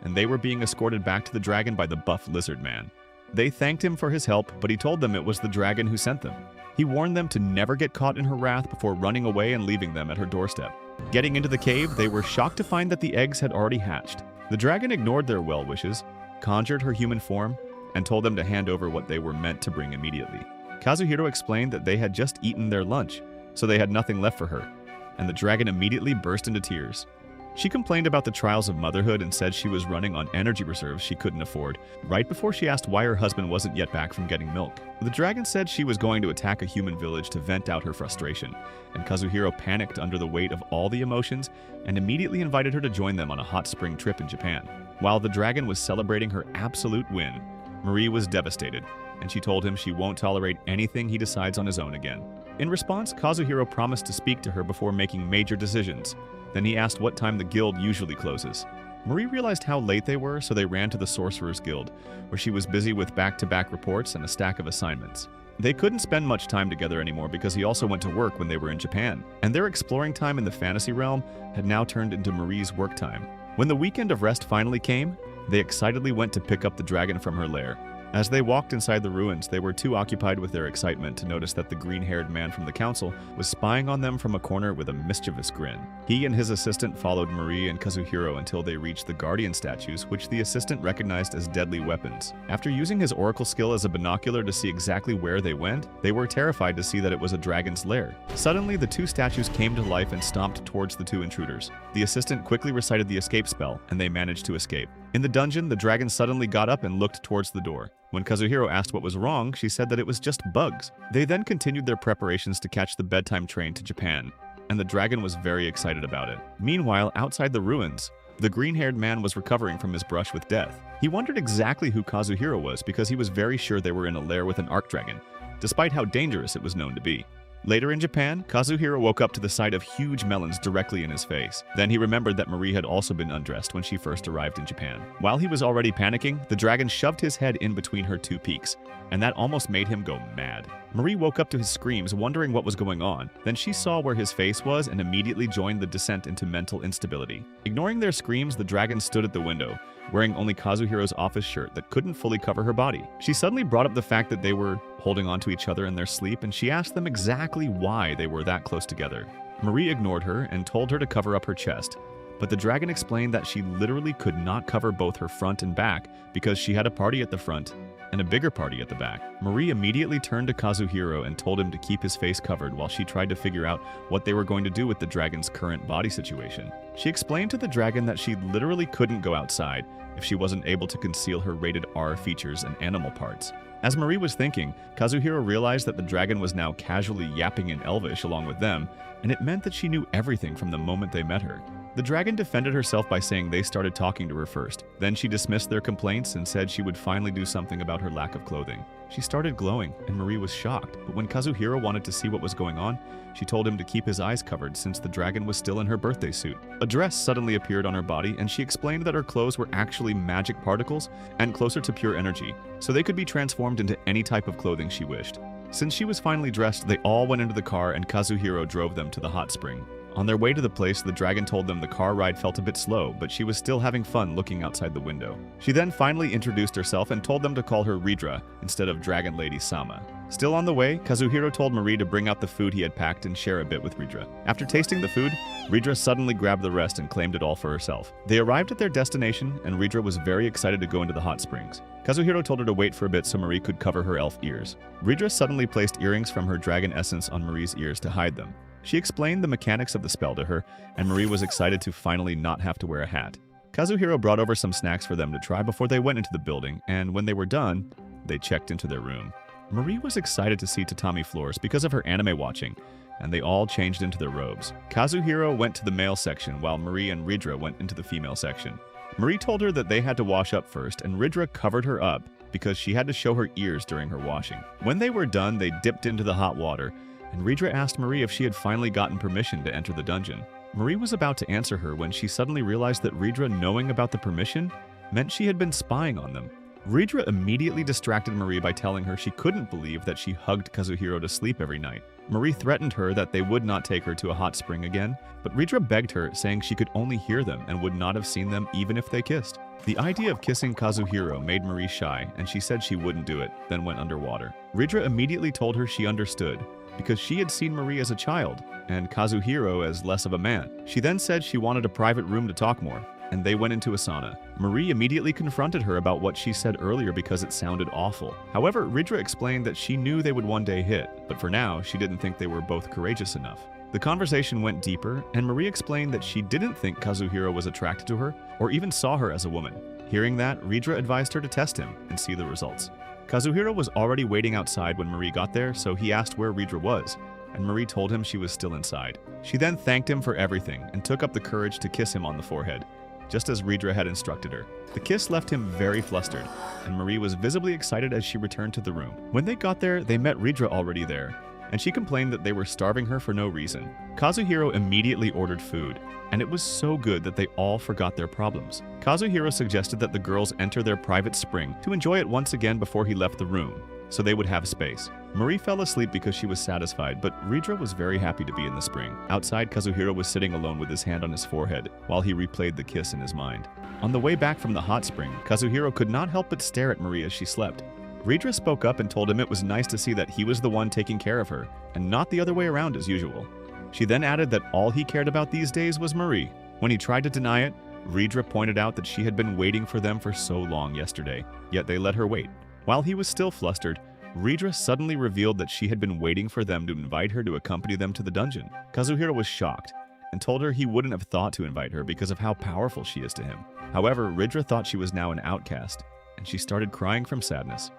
and they were being escorted back to the dragon by the buff lizard man. They thanked him for his help, but he told them it was the dragon who sent them. He warned them to never get caught in her wrath before running away and leaving them at her doorstep. Getting into the cave, they were shocked to find that the eggs had already hatched. The dragon ignored their well wishes, conjured her human form, and told them to hand over what they were meant to bring immediately. Kazuhiro explained that they had just eaten their lunch, so they had nothing left for her, and the dragon immediately burst into tears. She complained about the trials of motherhood and said she was running on energy reserves she couldn't afford, right before she asked why her husband wasn't yet back from getting milk. The dragon said she was going to attack a human village to vent out her frustration, and Kazuhiro panicked under the weight of all the emotions and immediately invited her to join them on a hot spring trip in Japan. While the dragon was celebrating her absolute win, Marie was devastated, and she told him she won't tolerate anything he decides on his own again. In response, Kazuhiro promised to speak to her before making major decisions. Then he asked what time the guild usually closes. Marie realized how late they were, so they ran to the Sorcerer's Guild, where she was busy with back-to-back reports and a stack of assignments. They couldn't spend much time together anymore because he also went to work when they were in Japan, and their exploring time in the fantasy realm had now turned into Marie's work time. When the weekend of rest finally came, they excitedly went to pick up the dragon from her lair. As they walked inside the ruins, they were too occupied with their excitement to notice that the green-haired man from the council was spying on them from a corner with a mischievous grin. He and his assistant followed Marie and Kazuhiro until they reached the guardian statues, which the assistant recognized as deadly weapons. After using his oracle skill as a binocular to see exactly where they went, they were terrified to see that it was a dragon's lair. Suddenly, the two statues came to life and stomped towards the two intruders. The assistant quickly recited the escape spell, and they managed to escape. In the dungeon, the dragon suddenly got up and looked towards the door. When Kazuhiro asked what was wrong, she said that it was just bugs. They then continued their preparations to catch the bedtime train to Japan, and the dragon was very excited about it. Meanwhile, outside the ruins, the green-haired man was recovering from his brush with death. He wondered exactly who Kazuhiro was because he was very sure they were in a lair with an arc dragon, despite how dangerous it was known to be. Later in Japan, Kazuhiro woke up to the sight of huge melons directly in his face. Then he remembered that Marie had also been undressed when she first arrived in Japan. While he was already panicking, the dragon shoved his head in between her two peaks, and that almost made him go mad. Marie woke up to his screams, wondering what was going on. Then she saw where his face was and immediately joined the descent into mental instability. Ignoring their screams, the dragon stood at the window, wearing only Kazuhiro's office shirt that couldn't fully cover her body. She suddenly brought up the fact that they were holding on to each other in their sleep, and she asked them exactly why they were that close together. Marie ignored her and told her to cover up her chest, but the dragon explained that she literally could not cover both her front and back because she had a party at the front and a bigger party at the back. Marie immediately turned to Kazuhiro and told him to keep his face covered while she tried to figure out what they were going to do with the dragon's current body situation. She explained to the dragon that she literally couldn't go outside if she wasn't able to conceal her rated R features and animal parts. As Marie was thinking, Kazuhiro realized that the dragon was now casually yapping in Elvish along with them, and it meant that she knew everything from the moment they met her. The dragon defended herself by saying they started talking to her first. Then she dismissed their complaints and said she would finally do something about her lack of clothing. She started glowing, and Marie was shocked, but when Kazuhiro wanted to see what was going on, she told him to keep his eyes covered since the dragon was still in her birthday suit. A dress suddenly appeared on her body, and she explained that her clothes were actually magic particles and closer to pure energy, so they could be transformed into any type of clothing she wished. Since she was finally dressed, they all went into the car and Kazuhiro drove them to the hot spring. On their way to the place, the dragon told them the car ride felt a bit slow, but she was still having fun looking outside the window. She then finally introduced herself and told them to call her Ridra instead of Dragon Lady Sama. Still on the way, Kazuhiro told Marie to bring out the food he had packed and share a bit with Ridra. After tasting the food, Ridra suddenly grabbed the rest and claimed it all for herself. They arrived at their destination, and Ridra was very excited to go into the hot springs. Kazuhiro told her to wait for a bit so Marie could cover her elf ears. Ridra suddenly placed earrings from her dragon essence on Marie's ears to hide them. She explained the mechanics of the spell to her, and Marie was excited to finally not have to wear a hat. Kazuhiro brought over some snacks for them to try before they went into the building, and when they were done, they checked into their room. Marie was excited to see tatami floors because of her anime watching, and they all changed into their robes. Kazuhiro went to the male section while Marie and Ridra went into the female section. Marie told her that they had to wash up first, and Ridra covered her up because she had to show her ears during her washing. When they were done, they dipped into the hot water, and Ridra asked Marie if she had finally gotten permission to enter the dungeon. Marie was about to answer her when she suddenly realized that Ridra knowing about the permission meant she had been spying on them. Ridra immediately distracted Marie by telling her she couldn't believe that she hugged Kazuhiro to sleep every night. Marie threatened her that they would not take her to a hot spring again, but Ridra begged her, saying she could only hear them and would not have seen them even if they kissed. The idea of kissing Kazuhiro made Marie shy, and she said she wouldn't do it, then went underwater. Ridra immediately told her she understood, because she had seen Marie as a child, and Kazuhiro as less of a man. She then said she wanted a private room to talk more. and they went into a sauna. Marie immediately confronted her about what she said earlier because it sounded awful. However, Ridra explained that she knew they would one day hit, but for now, she didn't think they were both courageous enough. The conversation went deeper, and Marie explained that she didn't think Kazuhiro was attracted to her or even saw her as a woman. Hearing that, Ridra advised her to test him and see the results. Kazuhiro was already waiting outside when Marie got there, so he asked where Ridra was, and Marie told him she was still inside. She then thanked him for everything and took up the courage to kiss him on the forehead, just as Ridra had instructed her. The kiss left him very flustered, and Marie was visibly excited as she returned to the room. When they got there, they met Ridra already there, and she complained that they were starving her for no reason. Kazuhiro immediately ordered food, and it was so good that they all forgot their problems. Kazuhiro suggested that the girls enter their private spring to enjoy it once again before he left the room, so they would have space. Marie fell asleep because she was satisfied, but Ridra was very happy to be in the spring. Outside, Kazuhiro was sitting alone with his hand on his forehead while he replayed the kiss in his mind. On the way back from the hot spring, Kazuhiro could not help but stare at Marie as she slept. Ridra spoke up and told him it was nice to see that he was the one taking care of her, and not the other way around as usual. She then added that all he cared about these days was Marie. When he tried to deny it, Ridra pointed out that she had been waiting for them for so long yesterday, yet they let her wait. While he was still flustered, Ridra suddenly revealed that she had been waiting for them to invite her to accompany them to the dungeon. Kazuhiro was shocked and told her he wouldn't have thought to invite her because of how powerful she is to him. However, Ridra thought she was now an outcast, and she started crying from sadness.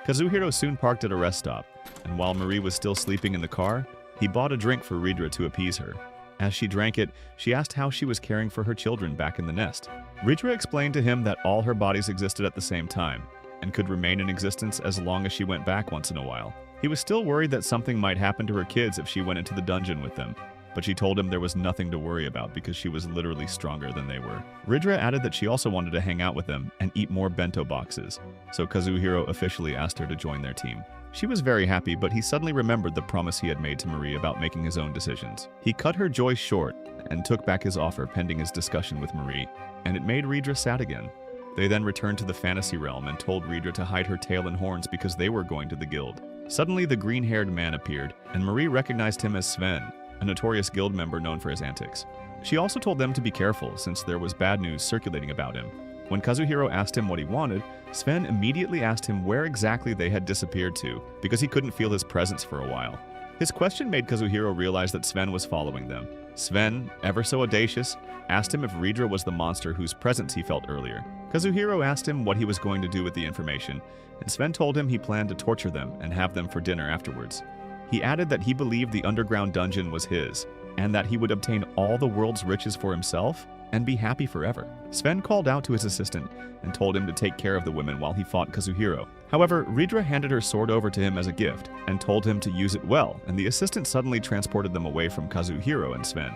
Kazuhiro soon parked at a rest stop, and while Marie was still sleeping in the car, he bought a drink for Ridra to appease her. As she drank it, she asked how she was caring for her children back in the nest. Ridra explained to him that all her bodies existed at the same time, and could remain in existence as long as she went back once in a while. He was still worried that something might happen to her kids if she went into the dungeon with them, but she told him there was nothing to worry about because she was literally stronger than they were. Ridra added that she also wanted to hang out with them and eat more bento boxes, so Kazuhiro officially asked her to join their team. She was very happy, but he suddenly remembered the promise he had made to Marie about making his own decisions. He cut her joy short and took back his offer pending his discussion with Marie, and it made Ridra sad again. They then returned to the fantasy realm and told Ridra to hide her tail and horns because they were going to the guild. Suddenly, the green-haired man appeared, and Marie recognized him as Sven, a notorious guild member known for his antics. She also told them to be careful since there was bad news circulating about him. When Kazuhiro asked him what he wanted, Sven immediately asked him where exactly they had disappeared to because he couldn't feel his presence for a while. His question made Kazuhiro realize that Sven was following them. Sven, ever so audacious, asked him if Ridra was the monster whose presence he felt earlier. Kazuhiro asked him what he was going to do with the information, and Sven told him he planned to torture them and have them for dinner afterwards. He added that he believed the underground dungeon was his, and that he would obtain all the world's riches for himself and be happy forever. Sven called out to his assistant and told him to take care of the women while he fought Kazuhiro. However, Ridra handed her sword over to him as a gift and told him to use it well, and the assistant suddenly transported them away from Kazuhiro and Sven.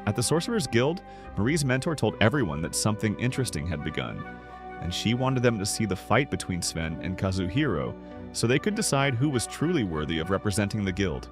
At the Sorcerer's Guild, Marie's mentor told everyone that something interesting had begun, and she wanted them to see the fight between Sven and Kazuhiro so they could decide who was truly worthy of representing the guild.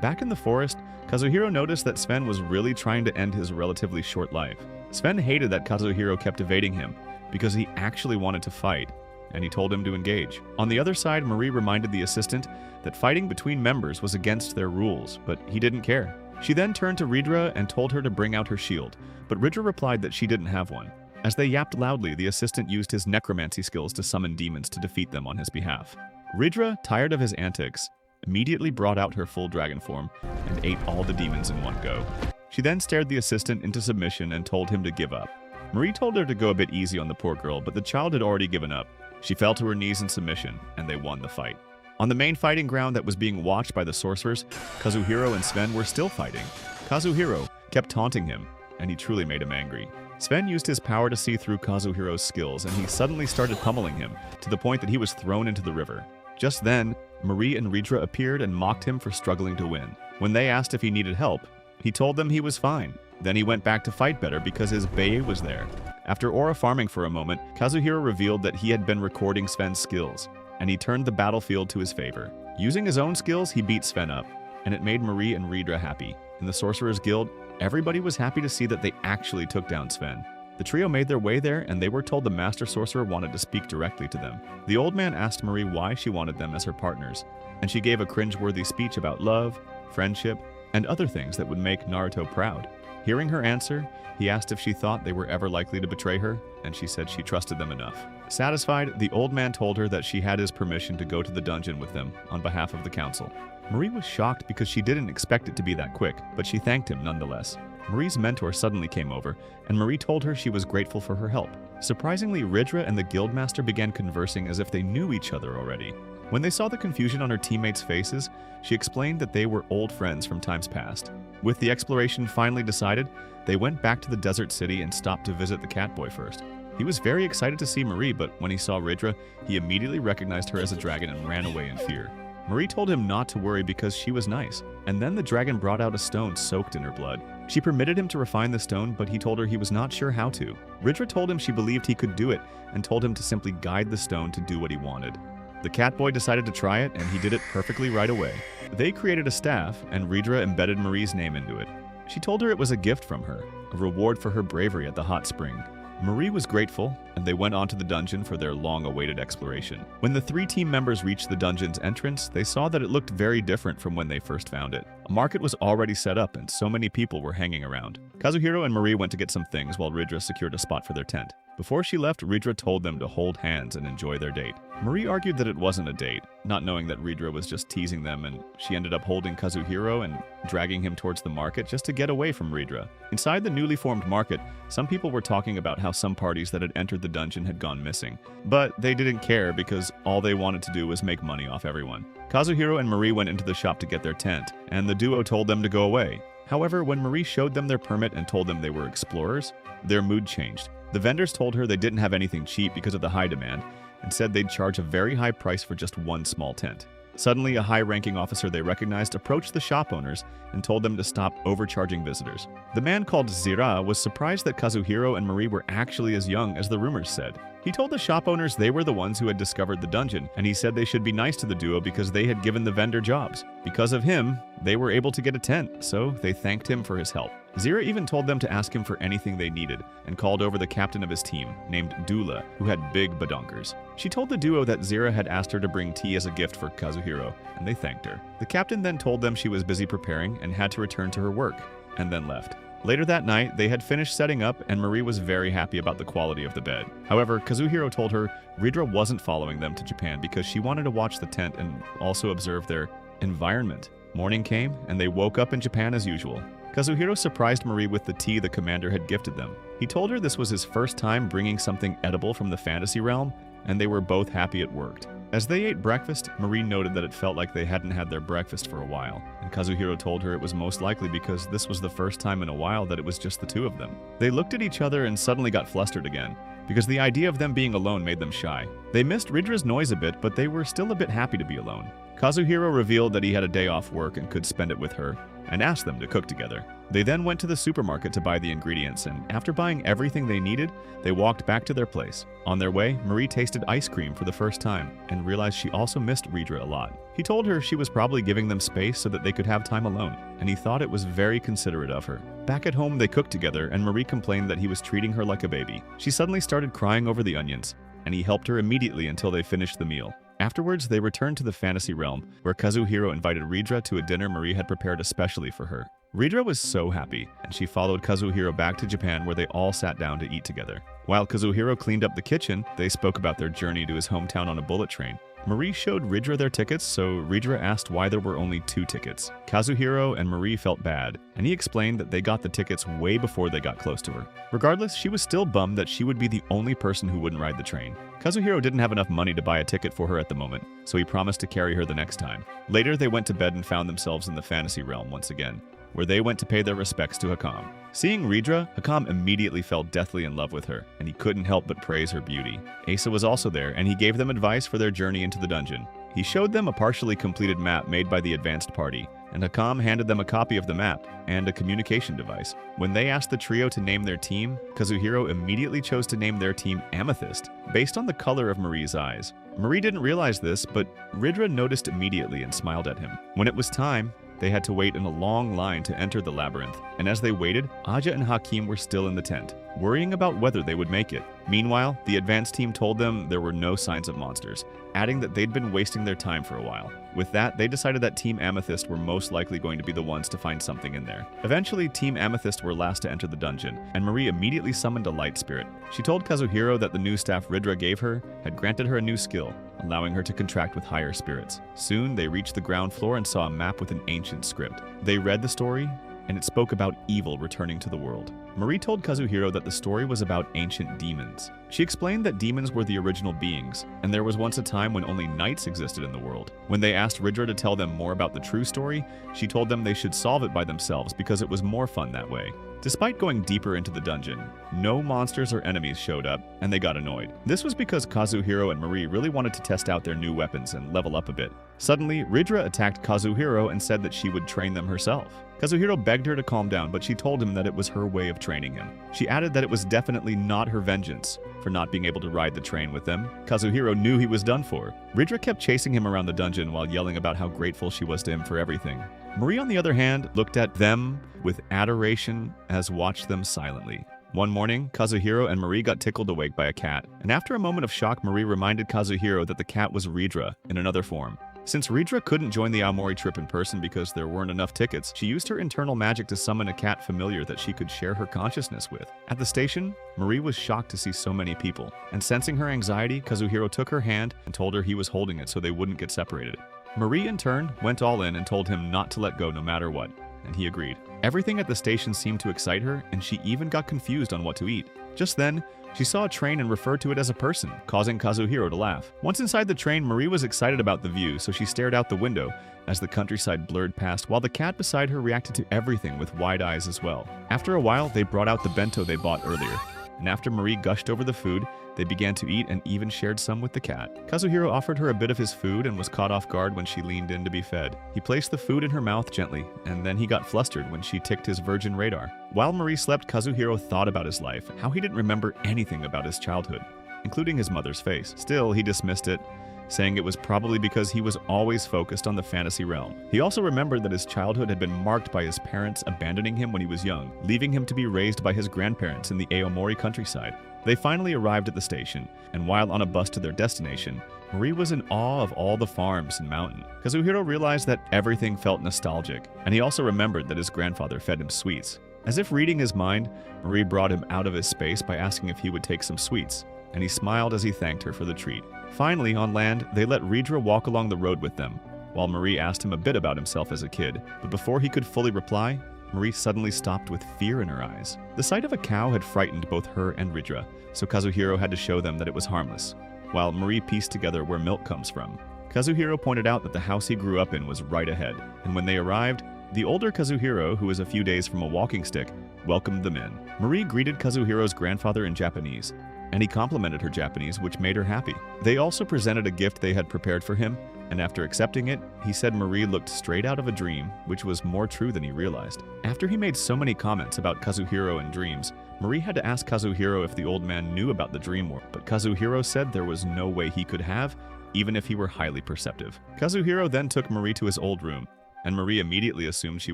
Back in the forest, Kazuhiro noticed that Sven was really trying to end his relatively short life. Sven hated that Kazuhiro kept evading him because he actually wanted to fight, and he told him to engage. On the other side, Marie reminded the assistant that fighting between members was against their rules, but he didn't care. She then turned to Ridra and told her to bring out her shield, but Ridra replied that she didn't have one. As they yapped loudly, the assistant used his necromancy skills to summon demons to defeat them on his behalf. Ridra, tired of his antics, immediately brought out her full dragon form and ate all the demons in one go. She then stared the assistant into submission and told him to give up. Marie told her to go a bit easy on the poor girl, but the child had already given up. She fell to her knees in submission, and they won the fight. On the main fighting ground that was being watched by the sorcerers, Kazuhiro and Sven were still fighting. Kazuhiro kept taunting him, and he truly made him angry. Sven used his power to see through Kazuhiro's skills, and he suddenly started pummeling him, to the point that he was thrown into the river. Just then, Marie and Ridra appeared and mocked him for struggling to win. When they asked if he needed help, he told them he was fine. Then he went back to fight better because his bae was there. After aura farming for a moment, Kazuhiro revealed that he had been recording Sven's skills, and he turned the battlefield to his favor. Using his own skills, he beat Sven up, and it made Marie and Ridra happy. In the Sorcerer's Guild, everybody was happy to see that they actually took down Sven. The trio made their way there, and they were told the Master Sorcerer wanted to speak directly to them. The old man asked Marie why she wanted them as her partners, and she gave a cringeworthy speech about love, friendship, and other things that would make Naruto proud. Hearing her answer, he asked if she thought they were ever likely to betray her, and she said she trusted them enough. Satisfied, the old man told her that she had his permission to go to the dungeon with them on behalf of the council. Marie was shocked because she didn't expect it to be that quick, but she thanked him nonetheless. Marie's mentor suddenly came over, and Marie told her she was grateful for her help. Surprisingly, Ridra and the guildmaster began conversing as if they knew each other already. When they saw the confusion on her teammates' faces, she explained that they were old friends from times past. With the exploration finally decided, they went back to the desert city and stopped to visit the catboy first. He was very excited to see Marie, but when he saw Ridra, he immediately recognized her as a dragon and ran away in fear. Marie told him not to worry because she was nice, and then the dragon brought out a stone soaked in her blood. She permitted him to refine the stone, but he told her he was not sure how to. Ridra told him she believed he could do it and told him to simply guide the stone to do what he wanted. The catboy decided to try it, and he did it perfectly right away. They created a staff, and Ridra embedded Marie's name into it. She told her it was a gift from her, a reward for her bravery at the hot spring. Marie was grateful, and they went on to the dungeon for their long-awaited exploration. When the 3 team members reached the dungeon's entrance, they saw that it looked very different from when they first found it. A market was already set up, and so many people were hanging around. Kazuhiro and Marie went to get some things while Ridra secured a spot for their tent. Before she left, Ridra told them to hold hands and enjoy their date. Marie argued that it wasn't a date, not knowing that Ridra was just teasing them, and she ended up holding Kazuhiro and dragging him towards the market just to get away from Ridra. Inside the newly formed market, some people were talking about how some parties that had entered the dungeon had gone missing. But they didn't care because all they wanted to do was make money off everyone. Kazuhiro and Marie went into the shop to get their tent, and the duo told them to go away. However, when Marie showed them their permit and told them they were explorers, their mood changed. The vendors told her they didn't have anything cheap because of the high demand, and said they'd charge a very high price for just one small tent. Suddenly, a high-ranking officer they recognized approached the shop owners and told them to stop overcharging visitors. The man called Zira was surprised that Kazuhiro and Marie were actually as young as the rumors said. He told the shop owners they were the ones who had discovered the dungeon, and he said they should be nice to the duo because they had given the vendor jobs. Because of him, they were able to get a tent, so they thanked him for his help. Zira even told them to ask him for anything they needed, and called over the captain of his team, named Dula, who had big badonkers. She told the duo that Zira had asked her to bring tea as a gift for Kazuhiro, and they thanked her. The captain then told them she was busy preparing and had to return to her work, and then left. Later that night, they had finished setting up, and Marie was very happy about the quality of the bed. However, Kazuhiro told her Ridra wasn't following them to Japan because she wanted to watch the tent and also observe their environment. Morning came, and they woke up in Japan as usual. Kazuhiro surprised Marie with the tea the commander had gifted them. He told her this was his first time bringing something edible from the fantasy realm, and they were both happy it worked. As they ate breakfast, Marie noted that it felt like they hadn't had their breakfast for a while, and Kazuhiro told her it was most likely because this was the first time in a while that it was just the two of them. They looked at each other and suddenly got flustered again, because the idea of them being alone made them shy. They missed Ridra's noise a bit, but they were still a bit happy to be alone. Kazuhiro revealed that he had a day off work and could spend it with her, and asked them to cook together. They then went to the supermarket to buy the ingredients, and after buying everything they needed, they walked back to their place. On their way, Marie tasted ice cream for the first time and realized she also missed Ridra a lot. He told her she was probably giving them space so that they could have time alone, and he thought it was very considerate of her. Back at home, they cooked together, and Marie complained that he was treating her like a baby. She suddenly started crying over the onions, and he helped her immediately until they finished the meal. Afterwards, they returned to the fantasy realm, where Kazuhiro invited Ridra to a dinner Marie had prepared especially for her. Ridra was so happy, and she followed Kazuhiro back to Japan where they all sat down to eat together. While Kazuhiro cleaned up the kitchen, they spoke about their journey to his hometown on a bullet train. Marie showed Ridra their tickets, so Ridra asked why there were only 2 tickets. Kazuhiro and Marie felt bad, and he explained that they got the tickets way before they got close to her. Regardless, she was still bummed that she would be the only person who wouldn't ride the train. Kazuhiro didn't have enough money to buy a ticket for her at the moment, so he promised to carry her the next time. Later, they went to bed and found themselves in the fantasy realm once again, where they went to pay their respects to Hakam. Seeing Ridra, Hakam immediately fell deathly in love with her, and he couldn't help but praise her beauty. Asa was also there, and he gave them advice for their journey into the dungeon. He showed them a partially completed map made by the advanced party, and Hakam handed them a copy of the map and a communication device. When they asked the trio to name their team, Kazuhiro immediately chose to name their team Amethyst, based on the color of Marie's eyes. Marie didn't realize this, but Ridra noticed immediately and smiled at him. When it was time, They had to wait in a long line to enter the labyrinth, and as they waited, Aja and Hakim were still in the tent, worrying about whether they would make it. Meanwhile, the advance team told them there were no signs of monsters, adding that they'd been wasting their time for a while. With that, they decided that Team Amethyst were most likely going to be the ones to find something in there. Eventually, Team Amethyst were last to enter the dungeon, and Marie immediately summoned a light spirit. She told Kazuhiro that the new staff Ridra gave her had granted her a new skill, allowing her to contract with higher spirits. Soon, they reached the ground floor and saw a map with an ancient script. They read the story, and it spoke about evil returning to the world. Marie told Kazuhiro that the story was about ancient demons. She explained that demons were the original beings, and there was once a time when only knights existed in the world. When they asked Ridra to tell them more about the true story, she told them they should solve it by themselves because it was more fun that way. Despite going deeper into the dungeon, no monsters or enemies showed up, and they got annoyed. This was because Kazuhiro and Marie really wanted to test out their new weapons and level up a bit. Suddenly, Ridra attacked Kazuhiro and said that she would train them herself. Kazuhiro begged her to calm down, but she told him that it was her way of training him. She added that it was definitely not her vengeance for not being able to ride the train with them. Kazuhiro knew he was done for. Ridra kept chasing him around the dungeon while yelling about how grateful she was to him for everything. Marie, on the other hand, looked at them with adoration as watched them silently. One morning, Kazuhiro and Marie got tickled awake by a cat, and after a moment of shock, Marie reminded Kazuhiro that the cat was Ridra in another form. Since Ridra couldn't join the Aomori trip in person because there weren't enough tickets, she used her internal magic to summon a cat familiar that she could share her consciousness with. At the station, Marie was shocked to see so many people, and sensing her anxiety, Kazuhiro took her hand and told her he was holding it so they wouldn't get separated. Marie, in turn, went all in and told him not to let go no matter what, and he agreed. Everything at the station seemed to excite her, and she even got confused on what to eat. Just then, she saw a train and referred to it as a person, causing Kazuhiro to laugh. Once inside the train, Marie was excited about the view, so she stared out the window as the countryside blurred past, while the cat beside her reacted to everything with wide eyes as well. After a while, they brought out the bento they bought earlier, and after Marie gushed over the food, they began to eat and even shared some with the cat. Kazuhiro offered her a bit of his food and was caught off guard when she leaned in to be fed. He placed the food in her mouth gently, and then he got flustered when she ticked his virgin radar. While Marie slept, Kazuhiro thought about his life, how he didn't remember anything about his childhood, including his mother's face. Still, he dismissed it, saying it was probably because he was always focused on the fantasy realm. He also remembered that his childhood had been marked by his parents abandoning him when he was young, leaving him to be raised by his grandparents in the Aomori countryside. They finally arrived at the station, and while on a bus to their destination, Marie was in awe of all the farms and mountain. Kazuhiro realized that everything felt nostalgic, and he also remembered that his grandfather fed him sweets. As if reading his mind, Marie brought him out of his space by asking if he would take some sweets, and he smiled as he thanked her for the treat. Finally, on land, they let Ridra walk along the road with them, while Marie asked him a bit about himself as a kid, but before he could fully reply, Marie suddenly stopped with fear in her eyes. The sight of a cow had frightened both her and Ridra, so Kazuhiro had to show them that it was harmless, while Marie pieced together where milk comes from. Kazuhiro pointed out that the house he grew up in was right ahead, and when they arrived, the older Kazuhiro, who was a few days from a walking stick, welcomed them in. Marie greeted Kazuhiro's grandfather in Japanese, and he complimented her Japanese, which made her happy. They also presented a gift they had prepared for him, and after accepting it, he said Marie looked straight out of a dream, which was more true than he realized. After he made so many comments about Kazuhiro and dreams, Marie had to ask Kazuhiro if the old man knew about the dream world, but Kazuhiro said there was no way he could have, even if he were highly perceptive. Kazuhiro then took Marie to his old room, and Marie immediately assumed she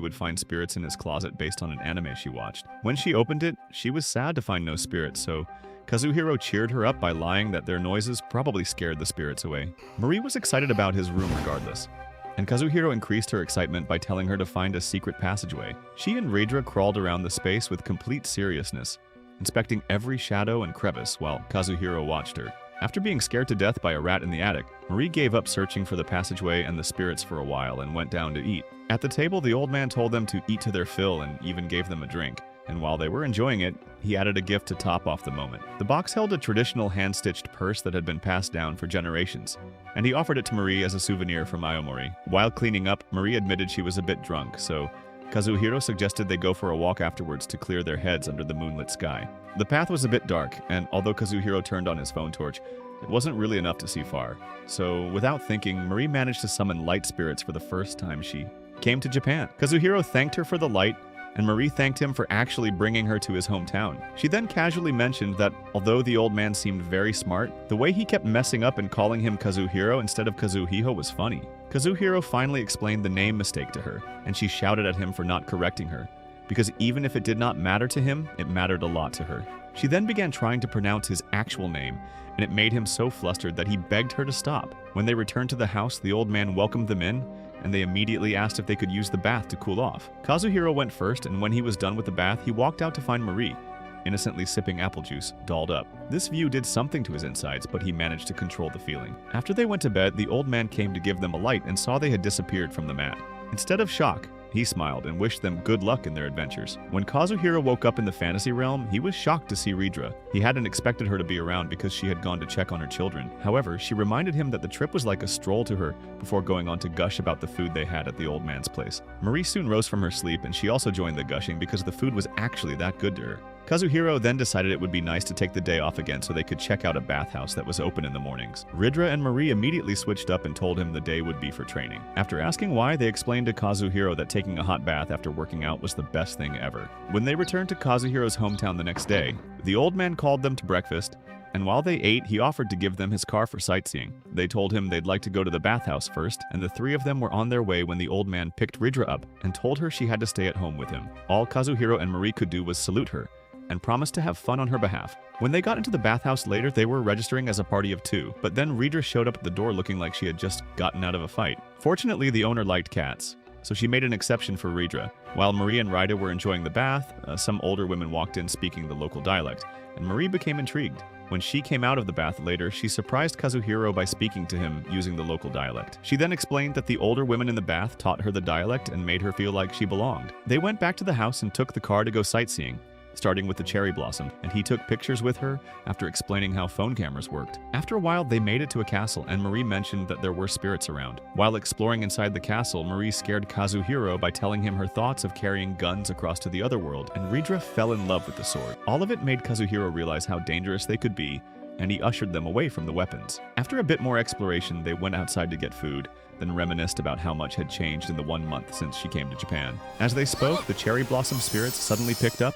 would find spirits in his closet based on an anime she watched. When she opened it, she was sad to find no spirits, so Kazuhiro cheered her up by lying that their noises probably scared the spirits away. Marie was excited about his room regardless, and Kazuhiro increased her excitement by telling her to find a secret passageway. She and Ridra crawled around the space with complete seriousness, inspecting every shadow and crevice while Kazuhiro watched her. After being scared to death by a rat in the attic, Marie gave up searching for the passageway and the spirits for a while and went down to eat. At the table, the old man told them to eat to their fill and even gave them a drink. And while they were enjoying it, he added a gift to top off the moment. The box held a traditional hand-stitched purse that had been passed down for generations, and he offered it to Marie as a souvenir from Aomori. While cleaning up, Marie admitted she was a bit drunk, so Kazuhiro suggested they go for a walk afterwards to clear their heads under the moonlit sky. The path was a bit dark, and although Kazuhiro turned on his phone torch, it wasn't really enough to see far. So, without thinking, Marie managed to summon light spirits for the first time she came to Japan. Kazuhiro thanked her for the light and Marie thanked him for actually bringing her to his hometown. She then casually mentioned that although the old man seemed very smart, the way he kept messing up and calling him Kazuhiro instead of Kazuhiro was funny. Kazuhiro finally explained the name mistake to her, and she shouted at him for not correcting her, because even if it did not matter to him, it mattered a lot to her. She then began trying to pronounce his actual name, and it made him so flustered that he begged her to stop. When they returned to the house, the old man welcomed them in, and they immediately asked if they could use the bath to cool off. Kazuhiro went first, and when he was done with the bath, he walked out to find Marie, innocently sipping apple juice, dolled up. This view did something to his insides, but he managed to control the feeling. After they went to bed, the old man came to give them a light and saw they had disappeared from the mat. Instead of shock, he smiled and wished them good luck in their adventures. When Kazuhiro woke up in the fantasy realm, he was shocked to see Ridra. He hadn't expected her to be around because she had gone to check on her children. However, she reminded him that the trip was like a stroll to her before going on to gush about the food they had at the old man's place. Marie soon rose from her sleep, and she also joined the gushing because the food was actually that good to her. Kazuhiro then decided it would be nice to take the day off again so they could check out a bathhouse that was open in the mornings. Ridra and Marie immediately switched up and told him the day would be for training. After asking why, they explained to Kazuhiro that taking a hot bath after working out was the best thing ever. When they returned to Kazuhiro's hometown the next day, the old man called them to breakfast, and while they ate, he offered to give them his car for sightseeing. They told him they'd like to go to the bathhouse first, and the three of them were on their way when the old man picked Ridra up and told her she had to stay at home with him. All Kazuhiro and Marie could do was salute her and promised to have fun on her behalf. When they got into the bathhouse later, they were registering as a party of 2, but then Ridra showed up at the door looking like she had just gotten out of a fight. Fortunately, the owner liked cats, so she made an exception for Ridra. While Marie and Rida were enjoying the bath, some older women walked in speaking the local dialect, and Marie became intrigued. When she came out of the bath later, she surprised Kazuhiro by speaking to him using the local dialect. She then explained that the older women in the bath taught her the dialect and made her feel like she belonged. They went back to the house and took the car to go sightseeing, starting with the cherry blossom, and he took pictures with her after explaining how phone cameras worked. After a while, they made it to a castle, and Marie mentioned that there were spirits around. While exploring inside the castle, Marie scared Kazuhiro by telling him her thoughts of carrying guns across to the other world, and Ridra fell in love with the sword. All of it made Kazuhiro realize how dangerous they could be, and he ushered them away from the weapons. After a bit more exploration, they went outside to get food, then reminisced about how much had changed in the 1 month since she came to Japan. As they spoke, the cherry blossom spirits suddenly picked up,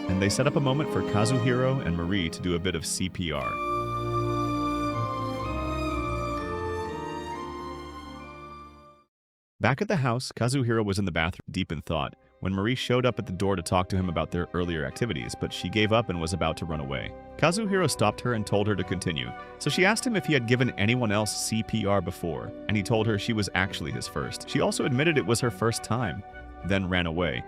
and they set up a moment for Kazuhiro and Marie to do a bit of CPR. Back at the house, Kazuhiro was in the bathroom deep in thought when Marie showed up at the door to talk to him about their earlier activities, but she gave up and was about to run away. Kazuhiro stopped her and told her to continue, so she asked him if he had given anyone else CPR before, and he told her she was actually his first. She also admitted it was her first time, then ran away,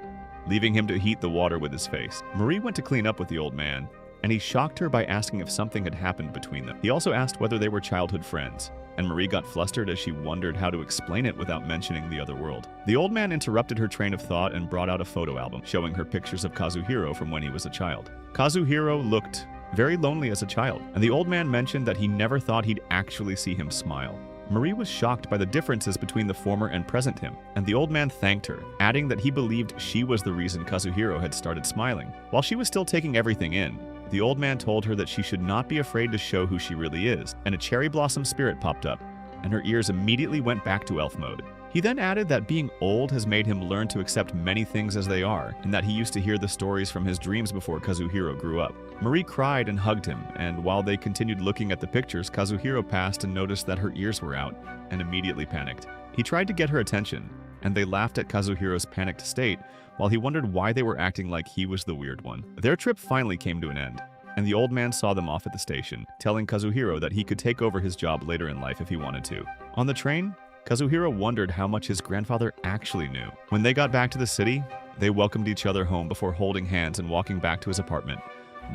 leaving him to heat the water with his face. Marie went to clean up with the old man, and he shocked her by asking if something had happened between them. He also asked whether they were childhood friends, and Marie got flustered as she wondered how to explain it without mentioning the other world. The old man interrupted her train of thought and brought out a photo album showing her pictures of Kazuhiro from when he was a child. Kazuhiro looked very lonely as a child, and the old man mentioned that he never thought he'd actually see him smile. Marie was shocked by the differences between the former and present him, and the old man thanked her, adding that he believed she was the reason Kazuhiro had started smiling. While she was still taking everything in, the old man told her that she should not be afraid to show who she really is, and a cherry blossom spirit popped up, and her ears immediately went back to elf mode. He then added that being old has made him learn to accept many things as they are, and that he used to hear the stories from his dreams before Kazuhiro grew up. Marie cried and hugged him, and while they continued looking at the pictures, Kazuhiro passed and noticed that her ears were out, and immediately panicked. He tried to get her attention, and they laughed at Kazuhiro's panicked state, while he wondered why they were acting like he was the weird one. Their trip finally came to an end, and the old man saw them off at the station, telling Kazuhiro that he could take over his job later in life if he wanted to. On the train, Kazuhiro wondered how much his grandfather actually knew. When they got back to the city, they welcomed each other home before holding hands and walking back to his apartment,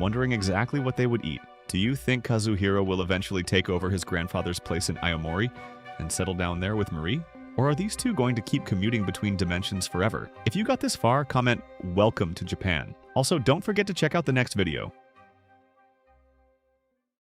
wondering exactly what they would eat. Do you think Kazuhiro will eventually take over his grandfather's place in Aomori and settle down there with Marie? Or are these two going to keep commuting between dimensions forever? If you got this far, comment "Welcome to Japan." Also, don't forget to check out the next video.